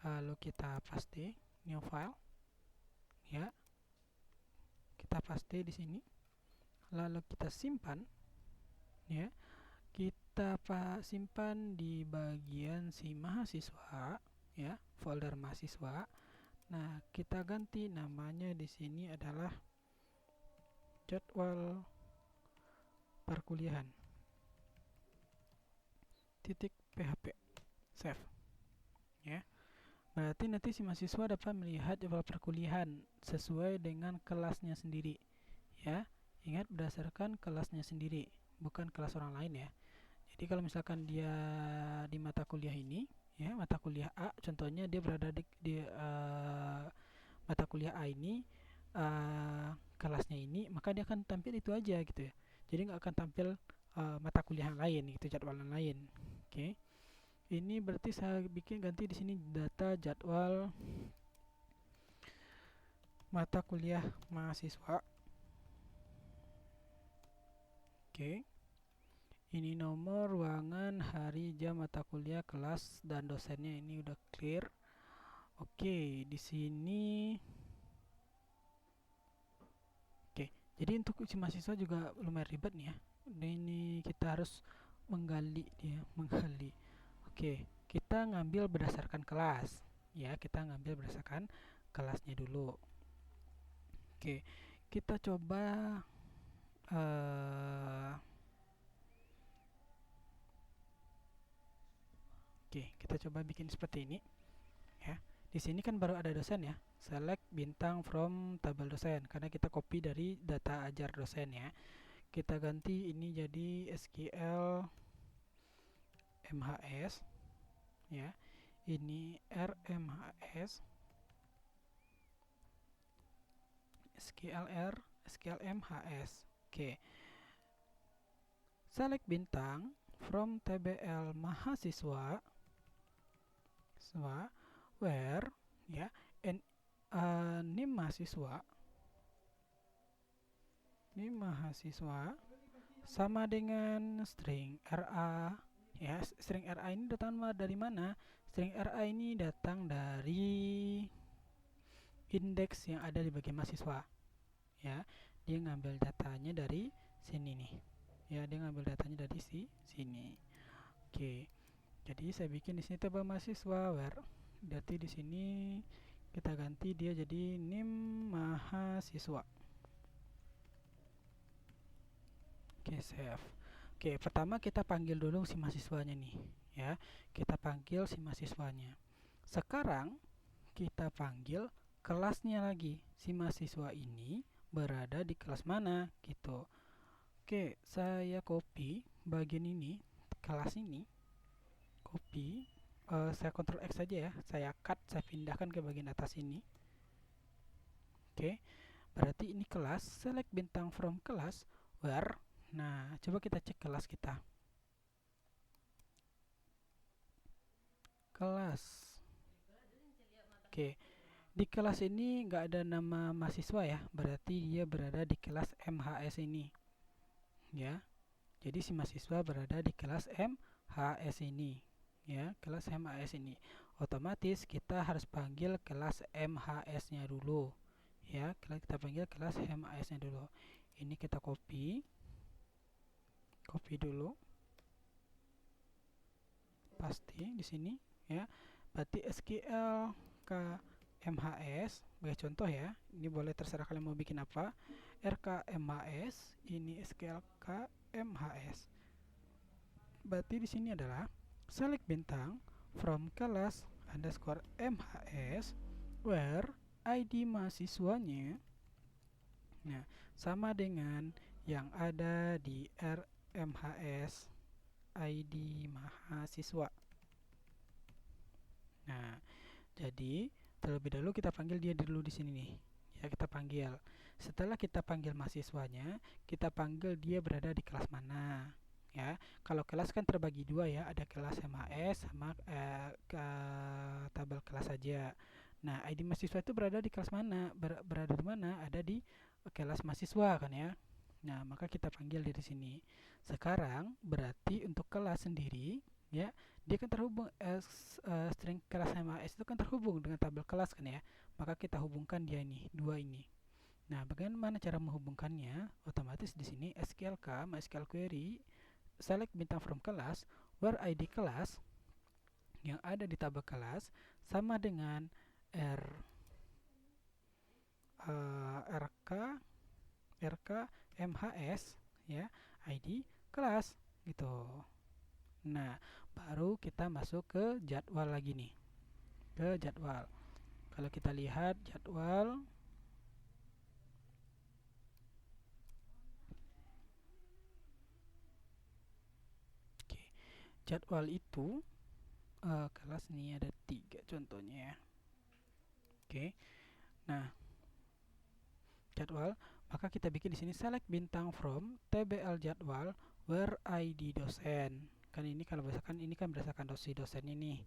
Lalu kita paste new file. Ya. Kita paste di sini. Lalu kita simpan. Ya. Kita simpan di bagian si mahasiswa, ya, folder mahasiswa. Nah, kita ganti namanya di sini adalah jadwal perkuliahan .php. Save ya. Berarti nanti si mahasiswa dapat melihat jadwal perkuliahan sesuai dengan kelasnya sendiri ya. Ingat, berdasarkan kelasnya sendiri, bukan kelas orang lain ya. Jadi kalau misalkan dia di mata kuliah ini ya, mata kuliah A contohnya, dia berada di mata kuliah A ini, kelasnya ini, maka dia akan tampil itu aja gitu ya. Jadi nggak akan tampil mata kuliah yang lain gitu, jadwal yang lain. Oke. Ini berarti saya bikin ganti di sini data jadwal mata kuliah mahasiswa. Oke. Ini nomor, ruangan, hari, jam, mata kuliah, kelas, dan dosennya ini udah clear. Oke, di sini. Oke, jadi untuk si mahasiswa juga lumayan ribet nih ya. Ini kita harus menggali dia, menggali. Oke, kita ngambil berdasarkan kelas. Ya, kita ngambil berdasarkan kelasnya dulu. Oke, kita coba kita coba bikin seperti ini ya. Di sini kan baru ada dosen ya. Select bintang from tabel dosen karena kita copy dari data ajar dosen ya. Kita ganti ini jadi SQL MHS ya. Ini RMHS, SQLR, SQLMHS. Oke. Select bintang from TBL mahasiswa where ya, and name mahasiswa sama dengan string RA ya. String RA ini datang dari mana? String RA ini datang dari indeks yang ada di bagian mahasiswa ya. Dia ngambil datanya dari sini nih ya, dia ngambil datanya dari sini. Oke, jadi saya bikin di sini tabel mahasiswa where, berarti di sini kita ganti dia jadi name mahasiswa. Oke, save. Oke, pertama kita panggil dulu si mahasiswanya nih ya. Kita panggil si mahasiswanya. Sekarang kita panggil kelasnya lagi. Si mahasiswa ini berada di kelas mana gitu. Oke, saya copy bagian ini, kelas ini, copy. saya Ctrl X saja ya, saya cut, saya pindahkan ke bagian atas ini. Oke, berarti ini kelas, select bintang from kelas, where. Nah, coba kita cek kelas kita. Kelas. Oke, di kelas ini nggak ada nama mahasiswa ya, berarti dia berada di kelas MHS ini. Ya, jadi si mahasiswa berada di kelas MHS ini. Ya, kelas MHS ini. Otomatis kita harus panggil kelas MHS-nya dulu. Ya, kita panggil kelas MHS-nya dulu. Ini kita copy dulu, pasti di sini ya. Berarti SQL ke MHS sebagai contoh ya. Ini boleh terserah kalian mau bikin apa. RK MHS, ini SQL ke MHS. Berarti di sini adalah select bintang from kelas underscore MHS where ID mahasiswanya nah sama dengan yang ada di RMHS ID mahasiswa. Nah, jadi terlebih dahulu kita panggil dia dulu di sini nih. Ya, kita panggil. Setelah kita panggil mahasiswanya, kita panggil dia berada di kelas mana. Ya, kalau kelas kan terbagi dua ya, ada kelas MHS sama tabel kelas saja. Nah, ID mahasiswa itu berada di kelas mana? Berada di mana? Ada di kelas mahasiswa kan ya. Nah, maka kita panggil dari sini. Sekarang berarti untuk kelas sendiri ya, dia kan terhubung string kelas MHS itu kan terhubung dengan tabel kelas kan ya. Maka kita hubungkan dia ini, dua ini. Nah, bagaimana cara menghubungkannya? Otomatis di sini SQLK MySQL query select bintang from kelas where ID kelas yang ada di tabel kelas sama dengan RK MHS ya ID kelas gitu. Nah, baru kita masuk ke jadwal lagi nih. Ke jadwal. Kalau kita lihat jadwal, oke, jadwal itu kelas nih ada 3 contohnya ya. Oke. Nah, jadwal, maka kita bikin di sini select bintang from TBL jadwal where ID dosen. Kan ini kalau berdasarkan ini kan berdasarkan si dosen ini.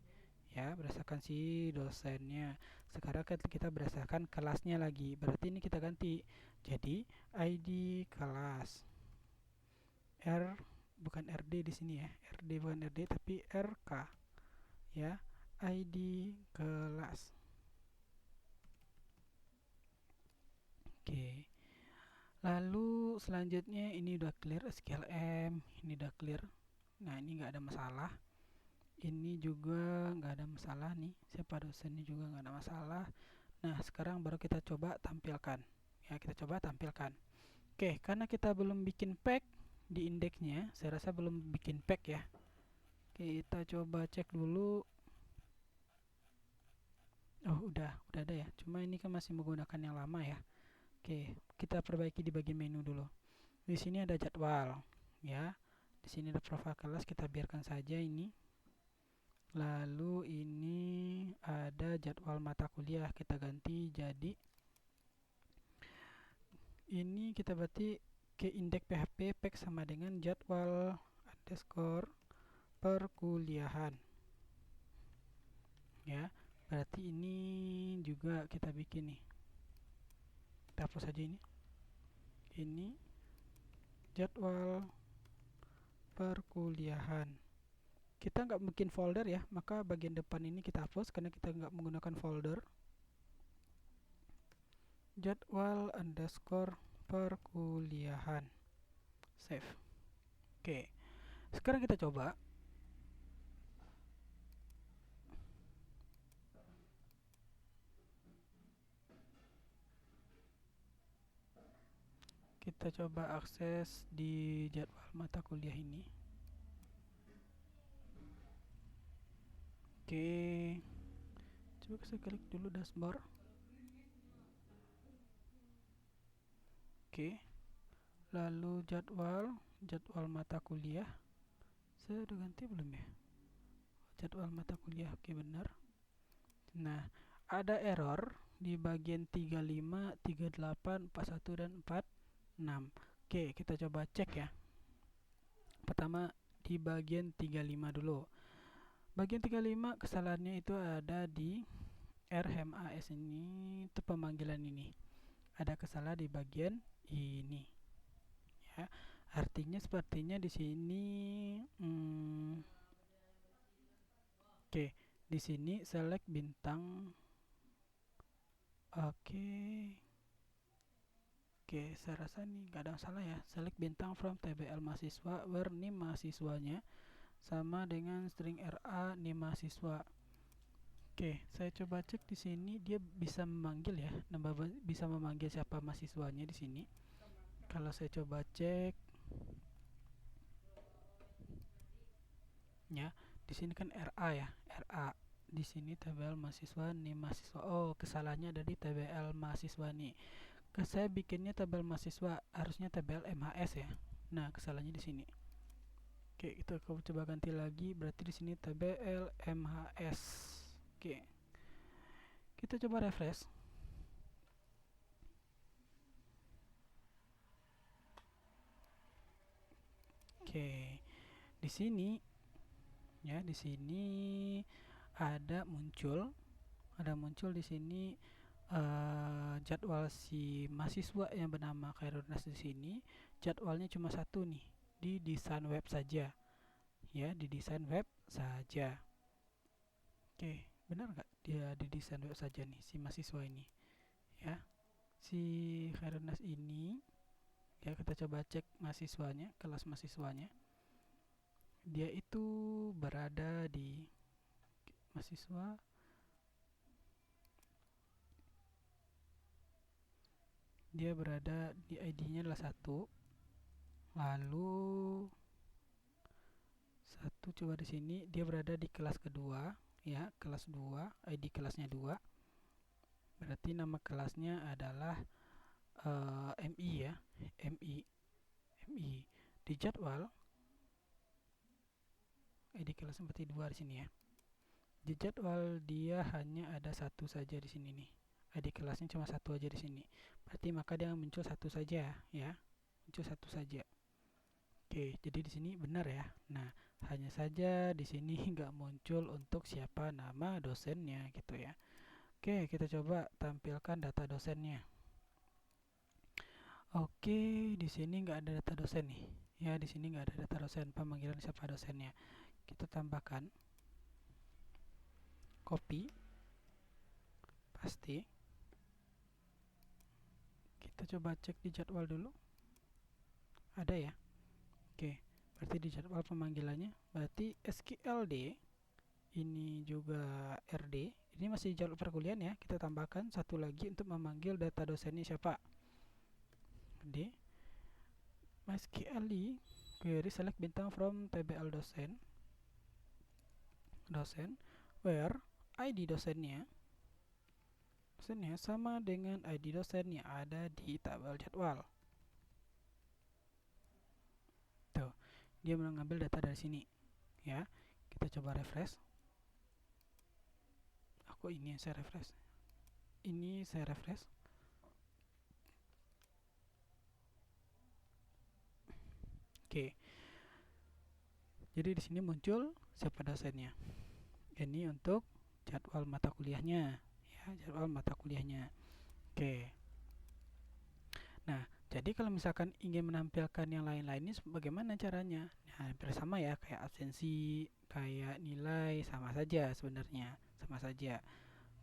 Ya, berdasarkan si dosennya. Sekarang kita berdasarkan kelasnya lagi. Berarti ini kita ganti. Jadi ID kelas. Bukan RD di sini ya. RD bukan RD tapi RK. Ya, ID kelas. Oke. Lalu selanjutnya ini udah clear SQLM, ini udah clear. Nah, ini nggak ada masalah. Ini juga nggak ada masalah nih. Siapa dosennya juga nggak ada masalah. Nah, sekarang baru kita coba tampilkan. Ya, kita coba tampilkan. Oke, karena kita belum bikin pack di indeksnya, saya rasa belum bikin pack ya. Kita coba cek dulu. Oh, udah ada ya. Cuma ini kan masih menggunakan yang lama ya. Oke, kita perbaiki di bagian menu dulu. Di sini ada jadwal, ya. Di sini ada profile kelas, kita biarkan saja ini. Lalu ini ada jadwal mata kuliah, kita ganti jadi ini kita berarti ke indeks PHP pack sama dengan jadwal underscore perkuliahan. Ya, berarti ini juga kita bikin nih. Kita hapus saja ini. Ini jadwal perkuliahan. Kita nggak bikin folder ya, maka bagian depan ini kita hapus karena kita nggak menggunakan folder. Jadwal underscore perkuliahan. Save. Oke. Sekarang kita coba. Kita coba akses di jadwal mata kuliah ini. Oke. Coba saya klik dulu dashboard. Oke. Lalu jadwal mata kuliah. Saya udah ganti belum ya? jadwal mata kuliah. Oke, benar. Nah, ada error di bagian 35, 38, 41 dan 46. Oke, kita coba cek ya. Pertama di bagian 35 dulu. Bagian 35 kesalahannya itu ada di RMAS ini, itu pemanggilan ini. Ada kesalahan di bagian ini. Ya, artinya sepertinya di sini oke, di sini select bintang. Oke. Oke, saya rasa ini nggak ada masalah ya. Select bintang from TBL mahasiswa where name mahasiswanya sama dengan string RA name mahasiswa. Oke, saya coba cek di sini dia bisa memanggil ya, bisa memanggil siapa mahasiswanya di sini. Kalau saya coba cek ya, di sini kan RA ya, RA. Di sini TBL mahasiswa name mahasiswa. Oh, kesalahannya ada di TBL mahasiswa nih. Saya bikinnya tabel mahasiswa, harusnya tabel MHS ya. Nah, kesalahannya di sini. Oke, kita coba ganti lagi, berarti di sini tabel MHS. Oke. Kita coba refresh. Oke. Di sini ya, di sini ada muncul di sini jadwal si mahasiswa yang bernama Khairunnas di sini. Jadwalnya cuma satu nih, di desain web saja. Ya, di desain web saja. Oke, benar nggak dia di desain web saja nih si mahasiswa ini? Ya, si Khairunnas ini ya, kita coba cek mahasiswanya, kelas mahasiswanya. Dia itu berada di mahasiswa. Dia berada di ID-nya adalah 1. Lalu satu, coba di sini dia berada di kelas kedua ya, kelas 2, ID kelasnya 2. Berarti nama kelasnya adalah MI ya, MI. Di jadwal ID kelas seperti 2 di sini ya. Di jadwal dia hanya ada satu saja di sini nih. ID kelasnya cuma satu aja di sini. Berarti maka dia muncul satu saja ya. Muncul satu saja. Oke, jadi di sini benar ya. Nah, hanya saja di sini nggak muncul untuk siapa nama dosennya gitu ya. Oke, kita coba tampilkan data dosennya. Oke, di sini nggak ada data dosen nih. Ya, di sini nggak ada data dosen. Pemanggilan siapa dosennya? Kita tambahkan. Copy. Paste. Kita coba cek di jadwal dulu. Ada ya? Oke, berarti di jadwal pemanggilannya. Berarti SQLD. Ini juga RD. Ini masih jadwal perkuliahan ya. Kita tambahkan satu lagi untuk memanggil data dosennya siapa? D. MySQL query select bintang from TBL dosen where ID dosennya sama dengan ID dosen yang ada di tabel jadwal. Tuh, dia mengambil data dari sini ya. Kita coba refresh. Ini saya refresh. Oke. Jadi di sini muncul siapa dosennya. Ini untuk jadwal mata kuliahnya ya, jadwal mata kuliahnya. Oke. Nah, jadi kalau misalkan ingin menampilkan yang lain-lain ini bagaimana caranya? Nah, hampir sama ya, kayak absensi, kayak nilai, sama saja sebenarnya, sama saja.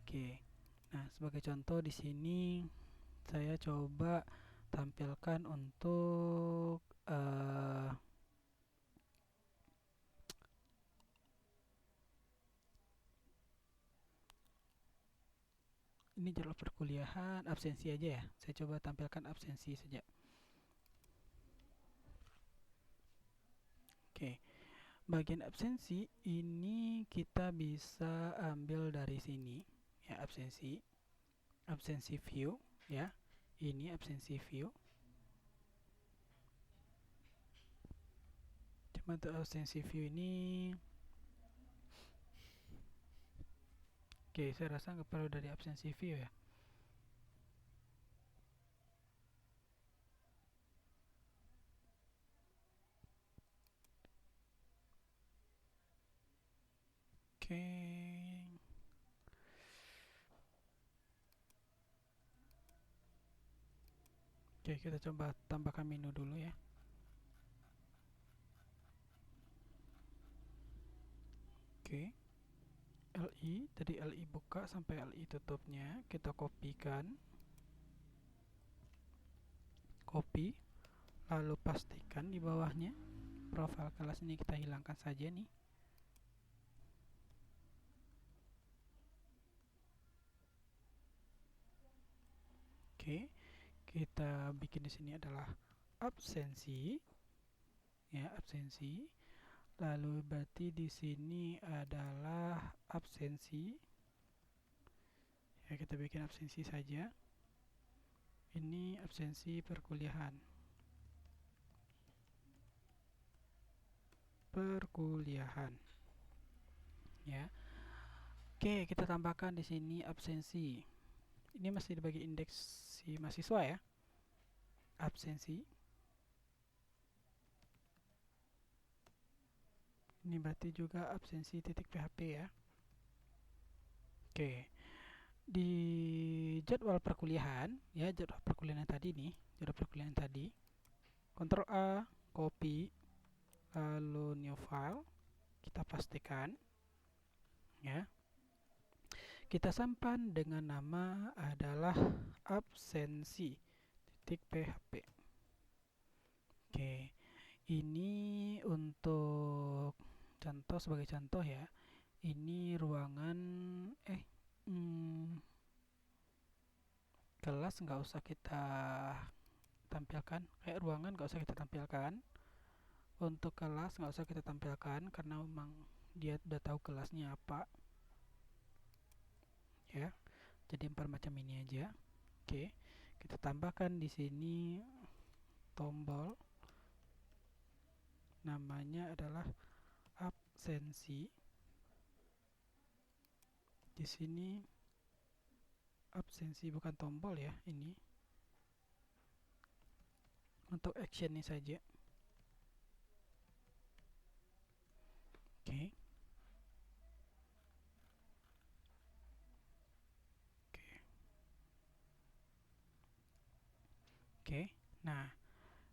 Oke. Nah, sebagai contoh di sini saya coba tampilkan untuk ini jadwal perkuliahan absensi aja ya. Saya coba tampilkan absensi saja. Oke. Bagian absensi ini kita bisa ambil dari sini ya, absensi view ya. Ini absensi view. Cuma untuk absensi view ini Oke, saya rasa nggak perlu dari absensi view ya. Oke. Oke, kita coba tambahkan menu dulu ya. Oke. LI, dari LI buka sampai LI tutupnya kita kopikan. Copy, lalu pastikan di bawahnya. Profil kelas ini kita hilangkan saja nih. Oke, kita bikin di sini adalah absensi, ya absensi. Lalu berarti di sini adalah absensi. Ya kita bikin absensi saja. Ini absensi perkuliahan. Ya. Oke, kita tambahkan di sini absensi. Ini masih dibagi indeks si mahasiswa ya. Absensi. Ini berarti juga absensi titik PHP ya. Oke. Di jadwal perkuliahan, ya jadwal perkuliahan tadi nih, jadwal perkuliahan tadi. Ctrl A, copy, lalu new file, kita pastikan, ya. Kita simpan dengan nama adalah absensi.php. Oke, ini untuk contoh, sebagai contoh ya. Ini ruangan kelas nggak usah kita tampilkan, kayak ruangan nggak usah kita tampilkan. Untuk kelas nggak usah kita tampilkan karena memang dia udah tahu kelasnya apa, ya. Jadi macam ini aja. Oke, kita tambahkan di sini tombol, namanya adalah absensi. Di sini absensi bukan tombol ya, ini untuk actionnya saja. Oke. Oke. Nah,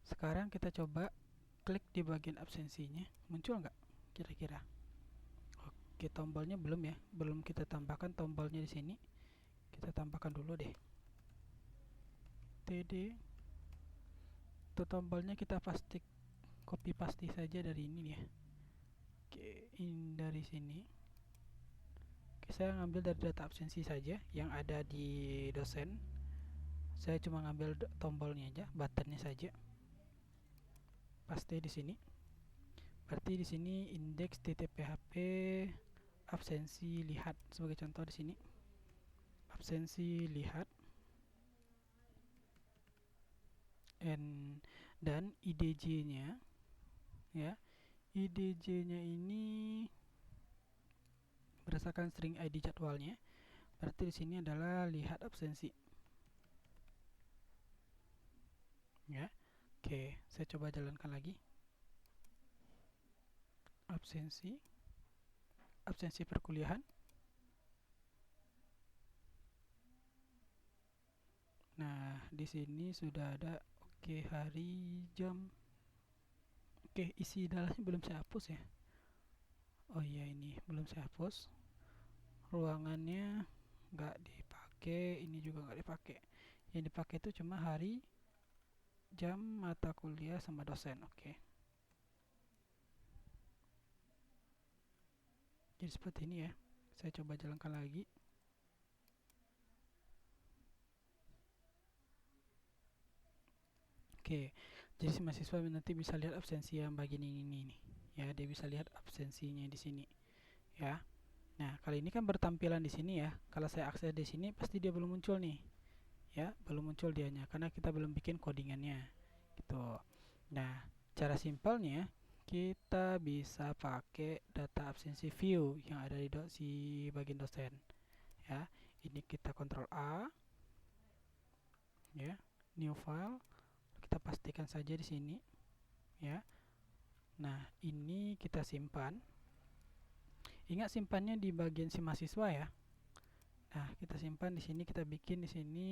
sekarang kita coba klik di bagian absensinya, muncul nggak kira-kira? Oke, tombolnya belum ya, belum kita tambahkan tombolnya di sini. Kita tambahkan dulu deh. TD. Untuk tombolnya kita copy paste saja dari ini ya. Oke, ini dari sini. Oke, saya ngambil dari data absensi saja yang ada di dosen. Saya cuma ngambil tombolnya aja, buttonnya saja. Paste di sini. Berarti di sini indeks.php absensi lihat sebagai contoh di sini. Absensi lihat. Dan IDJ-nya ya. IDJ-nya ini berdasarkan string ID jadwalnya. Berarti di sini adalah lihat absensi. Ya. Oke, saya coba jalankan lagi. Absensi perkuliahan. Nah, di sini sudah ada hari, jam. Oke, isi dalamnya belum saya hapus ya. Oh iya, ini belum saya hapus. Ruangannya nggak dipakai, ini juga nggak dipakai. Yang dipakai itu cuma hari, jam, mata kuliah, sama dosen. Oke. Jadi seperti ini ya. Saya coba jalankan lagi. Oke. Jadi si mahasiswa nanti bisa lihat absensi yang bagian ini nih. Ya, dia bisa lihat absensinya di sini. Ya. Nah, kali ini kan bertampilan di sini ya. Kalau saya akses di sini pasti dia belum muncul nih. Ya, belum muncul dianya karena kita belum bikin codingannya. Gitu. Nah, cara simpelnya kita bisa pakai data absensi view yang ada di si bagian dosen. ya. Ini kita Ctrl A, ya, new file, kita pastikan saja di sini, ya. Nah, ini kita simpan. Ingat simpannya di bagian si mahasiswa ya. Nah, kita simpan di sini, kita bikin di sini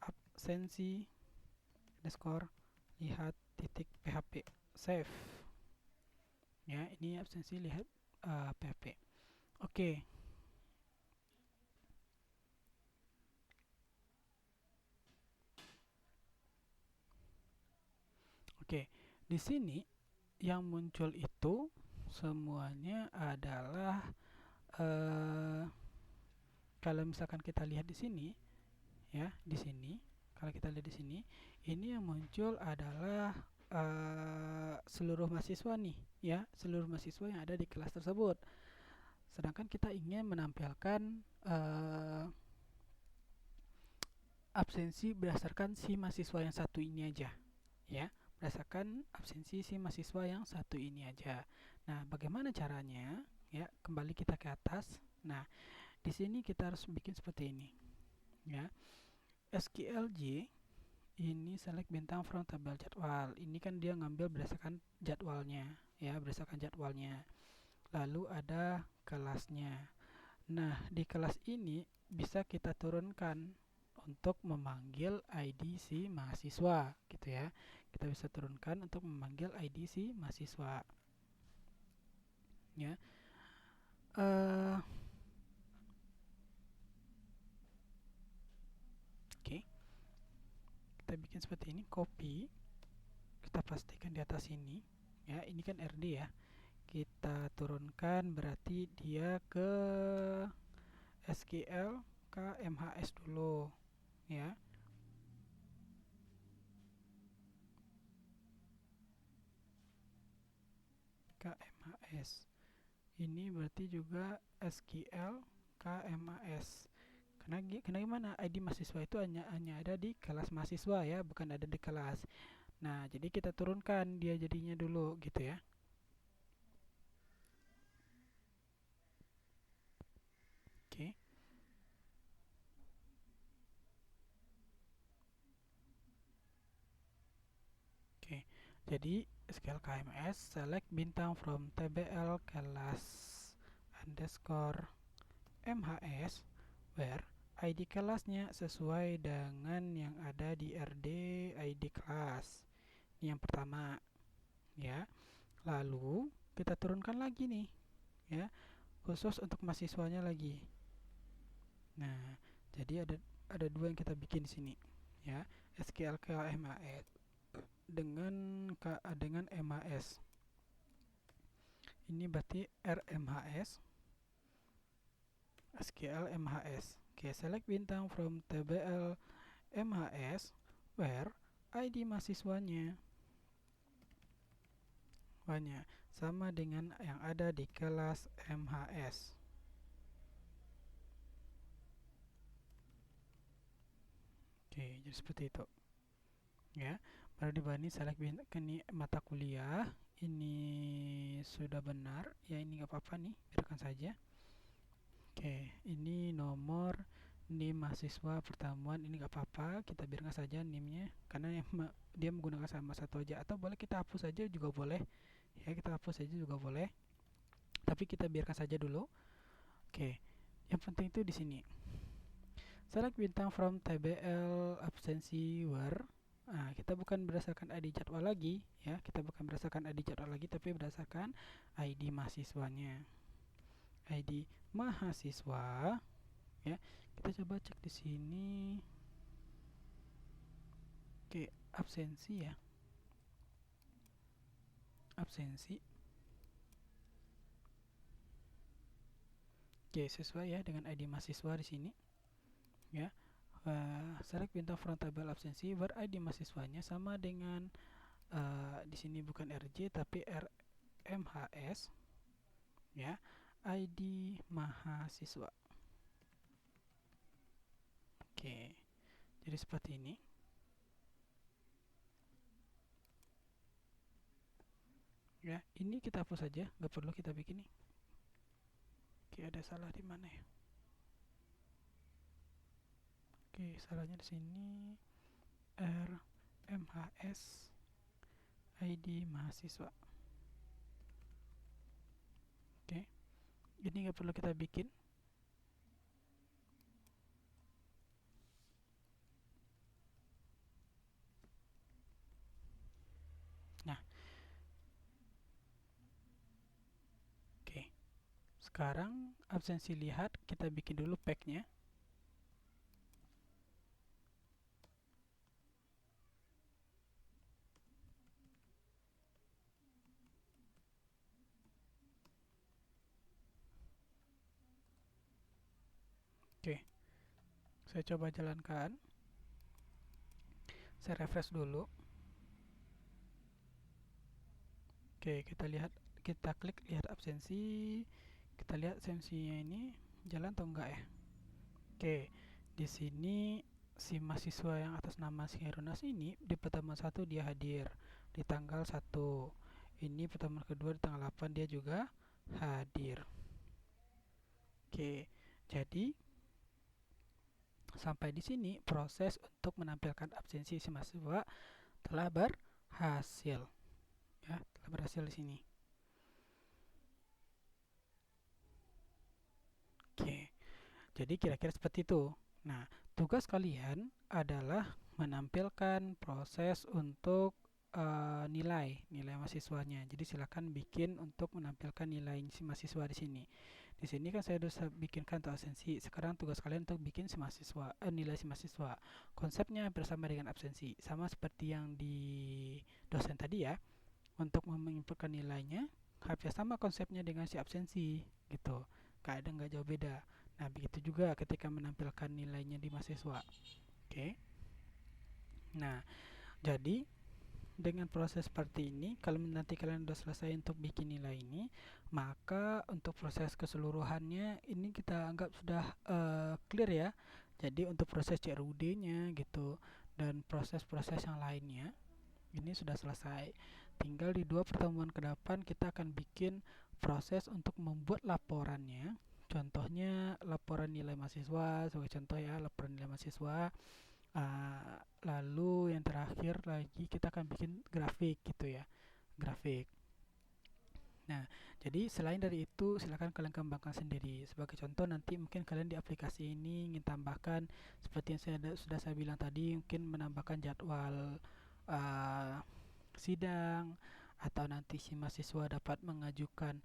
absensi underscore lihat titik php save. Ya, ini absensi lihat php. Oke. Oke, di sini yang muncul itu semuanya adalah kalau misalkan kita lihat di sini, ya, di sini, kalau kita lihat di sini, ini yang muncul adalah seluruh mahasiswa nih, ya, seluruh mahasiswa yang ada di kelas tersebut. Sedangkan kita ingin menampilkan absensi berdasarkan si mahasiswa yang satu ini aja, ya, berdasarkan absensi si mahasiswa yang satu ini aja. Nah, bagaimana caranya? Ya, kembali kita ke atas. Nah, di sini kita harus bikin seperti ini, ya. SQLJ ini select bintang from tabel jadwal. Ini kan dia ngambil berdasarkan jadwalnya, ya, berdasarkan jadwalnya. Lalu ada kelasnya. Nah, di kelas ini bisa kita turunkan untuk memanggil ID si mahasiswa, gitu ya. Kita bisa turunkan untuk memanggil ID si mahasiswa, ya. Oke, kita bikin seperti ini, copy, kita pastikan di atas ini, ya. Ini kan RD ya, kita turunkan berarti dia ke SQL KMHS dulu, ya. KMHS ini berarti juga SQL KMHS. Karena gimana? ID mahasiswa itu hanya ada di kelas mahasiswa, ya, bukan ada di kelas. Nah, jadi kita turunkan dia jadinya dulu, gitu ya. Oke. Oke. Jadi SQL KMS select bintang from tbl kelas underscore MHS where ID kelasnya sesuai dengan yang ada di RD ID kelas. Ini yang pertama, ya. Lalu kita turunkan lagi nih, ya, khusus untuk mahasiswanya lagi. Nah, jadi ada dua yang kita bikin di sini, ya. SQL KMHS dengan MHS. Ini berarti RMHS SQL MHS. Oke, select bintang from tbl MHS where ID mahasiswanya sama dengan yang ada di kelas MHS. Oke, jadi seperti itu, ya. Baru dibanding select bintang ini mata kuliah, ini sudah benar, ya. Ini nggak apa-apa nih, biarkan saja. Oke, ini nomor NIM mahasiswa pertemuan, ini nggak apa-apa, kita biarkan saja NIM-nya karena dia menggunakan sama satu aja, atau boleh kita hapus saja juga boleh, ya, kita hapus saja juga boleh, tapi kita biarkan saja dulu. Oke, yang penting itu di sini select bintang from tbl absensi where. Nah, kita bukan berdasarkan ID jadwal lagi, ya, kita bukan berdasarkan ID jadwal lagi, tapi berdasarkan ID mahasiswanya. ID mahasiswa, ya. Kita coba cek di sini. Oke, absensi, ya. Absensi. Oke, sesuai ya dengan ID mahasiswa di sini, ya. Select bintang from tabel absensi where ID mahasiswanya sama dengan di sini bukan RJ tapi RMHS, ya. ID mahasiswa. Oke, jadi seperti ini, ya. Ini kita hapus saja, nggak perlu kita bikin nih. Oke, ada salah di mana ya? Oke, salahnya di sini RMHS ID mahasiswa. Oke, ini nggak perlu kita bikin. Nah, oke. Sekarang absensi lihat, kita bikin dulu pack-nya. Oke, saya coba jalankan. Saya refresh dulu. Oke, kita klik lihat absensi. Kita lihat absensinya ini jalan atau enggak ya. Oke, di sini si mahasiswa yang atas nama Herunas ini di pertemuan 1 dia hadir di tanggal 1. Ini pertemuan kedua di tanggal 8 dia juga hadir. Oke, jadi sampai di sini proses untuk menampilkan absensi si mahasiswa telah berhasil. Ya, telah berhasil di sini. Oke, jadi kira-kira seperti itu. Nah, tugas kalian adalah menampilkan proses untuk nilai mahasiswanya. Jadi silakan bikin untuk menampilkan nilai si mahasiswa di sini. Di sini kan saya sudah bikinkan untuk absensi. Sekarang tugas kalian untuk bikin si mahasiswa, nilai si mahasiswa. Konsepnya bersama dengan absensi, sama seperti yang di dosen tadi ya. Untuk menginputkan nilainya, hampir sama konsepnya dengan si absensi, gitu. Kadang nggak jauh beda. Nah, begitu juga ketika menampilkan nilainya di mahasiswa. Oke. Nah, jadi dengan proses seperti ini, kalau nanti kalian sudah selesai untuk bikin nilai ini, maka untuk proses keseluruhannya ini kita anggap sudah clear ya. Jadi untuk proses CRUD-nya gitu dan proses-proses yang lainnya ini sudah selesai. Tinggal di 2 pertemuan ke depan kita akan bikin proses untuk membuat laporannya. Contohnya laporan nilai mahasiswa, sebagai contoh ya, laporan nilai mahasiswa. Lalu yang terakhir lagi kita akan bikin grafik gitu ya, grafik. Nah, jadi selain dari itu silakan kalian kembangkan sendiri. Sebagai contoh nanti mungkin kalian di aplikasi ini ingin tambahkan seperti yang sudah saya bilang tadi, mungkin menambahkan jadwal sidang, atau nanti si mahasiswa dapat mengajukan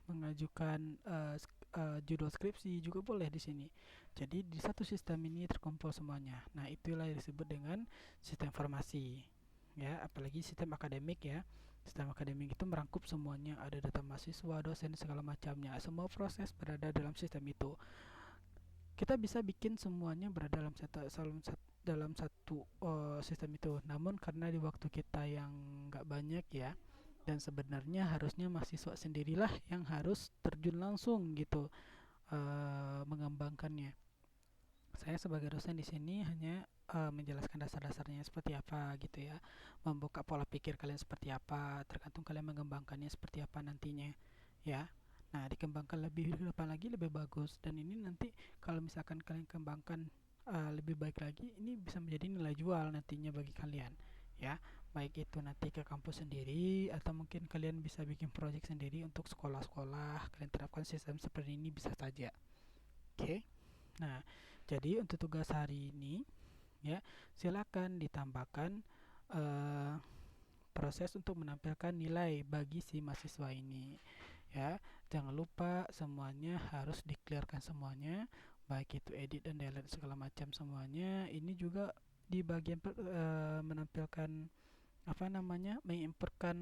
mengajukan judul skripsi juga boleh di sini. Jadi di satu sistem ini terkumpul semuanya. Nah, itulah yang disebut dengan sistem informasi. Ya, apalagi sistem akademik ya. Sistem akademik itu merangkup semuanya, ada data mahasiswa, dosen, segala macamnya. Semua proses berada dalam sistem itu. Kita bisa bikin semuanya berada dalam satu sistem itu. Namun karena di waktu kita yang nggak banyak ya, dan sebenarnya harusnya mahasiswa sendirilah yang harus terjun langsung gitu mengembangkannya. Saya sebagai dosen di sini hanya menjelaskan dasar-dasarnya seperti apa gitu ya, membuka pola pikir kalian seperti apa, tergantung kalian mengembangkannya seperti apa nantinya ya. Nah, dikembangkan lebih depan lagi lebih bagus, dan ini nanti kalau misalkan kalian kembangkan lebih baik lagi, ini bisa menjadi nilai jual nantinya bagi kalian ya, baik itu nanti ke kampus sendiri atau mungkin kalian bisa bikin project sendiri untuk sekolah-sekolah, kalian terapkan sistem seperti ini bisa saja. Oke. Nah, jadi untuk tugas hari ini ya, silakan ditambahkan eh, proses untuk menampilkan nilai bagi si mahasiswa ini ya. Jangan lupa semuanya harus dikliarkan semuanya, baik itu edit dan delete segala macam semuanya. Ini juga di bagian menampilkan mengimportkan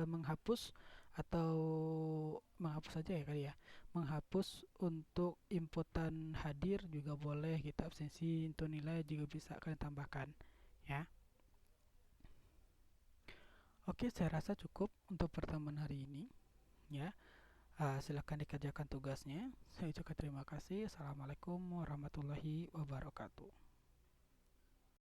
menghapus atau menghapus saja ya kali ya, menghapus untuk inputan hadir juga boleh gitu, absensi untuk nilai juga bisa kalian tambahkan ya. Oke, saya rasa cukup untuk pertemuan hari ini ya. Silakan dikerjakan tugasnya. Saya ucapkan terima kasih. Assalamualaikum warahmatullahi wabarakatuh.